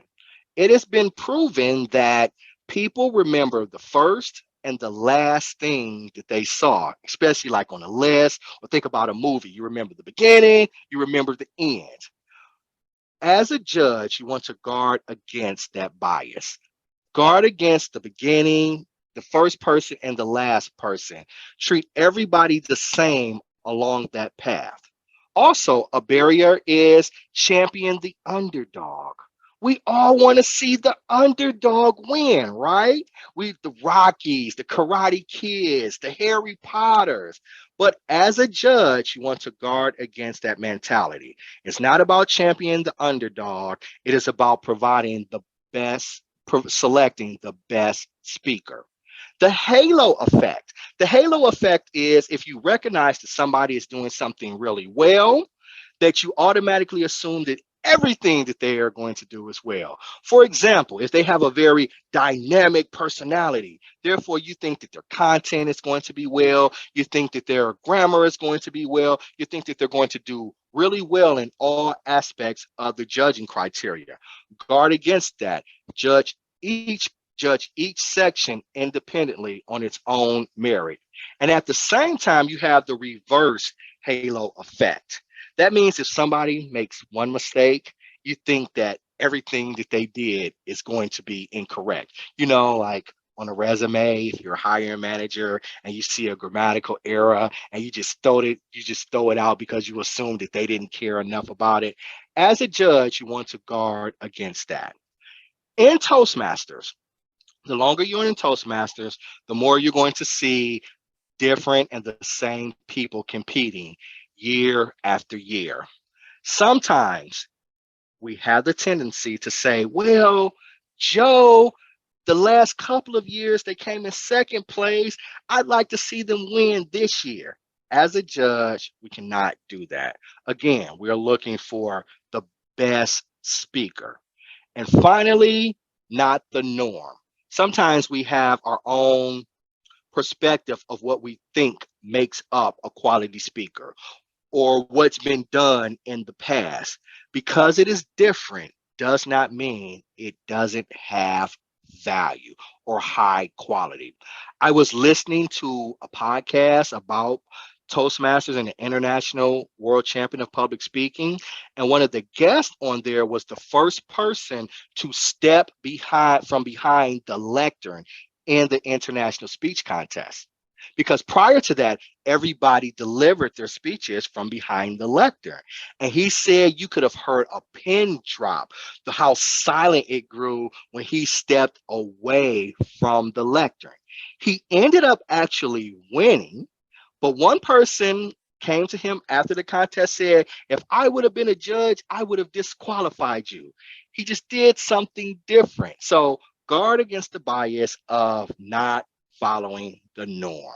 It has been proven that people remember the first and the last thing that they saw, especially like on a list or think about a movie. You remember the beginning, you remember the end. As a judge, you want to guard against that bias. Guard against the beginning, the first person, and the last person. Treat everybody the same along that path. Also, a barrier is champion the underdog. We all want to see the underdog win, right? We the Rockies, the Karate Kids, the Harry Potters. But as a judge, you want to guard against that mentality. It's not about championing the underdog. It is about providing the best, selecting the best speaker. The halo effect. The halo effect is if you recognize that somebody is doing something really well, that you automatically assume that everything that they are going to do as well. For example, if they have a very dynamic personality, therefore you think that their content is going to be well, you think that their grammar is going to be well, you think that they're going to do really well in all aspects of the judging criteria. Guard against that. Judge each section independently on its own merit. And at the same time, you have the reverse halo effect. That means if somebody makes one mistake, you think that everything that they did is going to be incorrect. You know, like on a resume, if you're a hiring manager and you see a grammatical error and you just throw it out because you assume that they didn't care enough about it. As a judge, you want to guard against that. In Toastmasters, the longer you're in Toastmasters, the more you're going to see different and the same people competing year after year. Sometimes we have the tendency to say, well, Joe, the last couple of years they came in second place. I'd like to see them win this year. As a judge, we cannot do that. Again, we're looking for the best speaker. And finally, not the norm. Sometimes we have our own perspective of what we think makes up a quality speaker or what's been done in the past. Because it is different does not mean it doesn't have value or high quality. I was listening to a podcast about Toastmasters and the International World Champion of Public Speaking. And one of the guests on there was the first person to step behind the lectern in the International Speech Contest. Because prior to that, everybody delivered their speeches from behind the lectern. And he said you could have heard a pin drop, how silent it grew when he stepped away from the lectern. He ended up actually winning, but one person came to him after the contest said, if I would have been a judge, I would have disqualified you. He just did something different. So guard against the bias of not following the norm.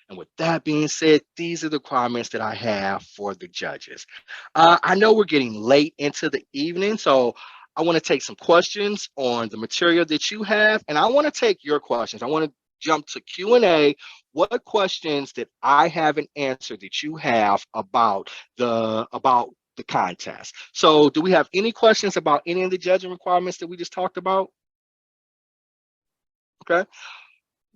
And with that being said, these are the requirements that I have for the judges. I know we're getting late into the evening, so I want to take some questions on the material that you have, and I want to take your questions. I want to jump to Q&A. What questions that I haven't answered that you have about the contest? So do we have any questions about any of the judging requirements that we just talked about? Okay.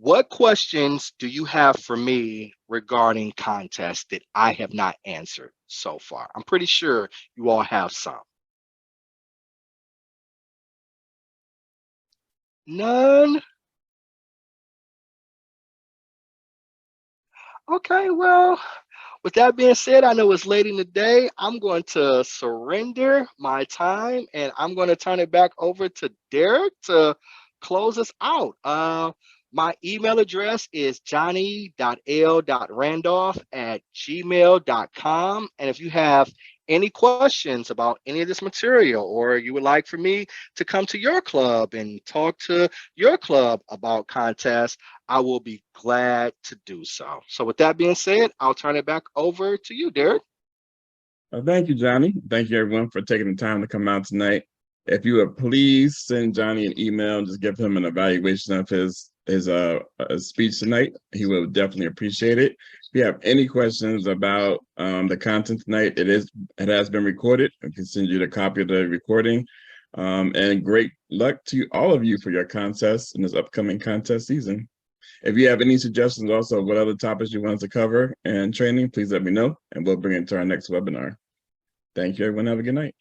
What questions do you have for me regarding contests that I have not answered so far? I'm pretty sure you all have some. None? Okay, well, with that being said, I know it's late in the day. I'm going to surrender my time and I'm going to turn it back over to Derek to close us out. My email address is johnny.l.randolph@gmail.com. And if you have any questions about any of this material, or you would like for me to come to your club and talk to your club about contests, I will be glad to do so. So with that being said, I'll turn it back over to you, Derek. Thank you, Johnny. Thank you, everyone, for taking the time to come out tonight. If you would please send Johnny an email, just give him an evaluation of his speech tonight. He will definitely appreciate it. If you have any questions about the content tonight, it has been recorded. I can send you the copy of the recording. And great luck to all of you for your contests in this upcoming contest season. If you have any suggestions also of what other topics you want us to cover and training, please let me know, and we'll bring it to our next webinar. Thank you, everyone. Have a good night.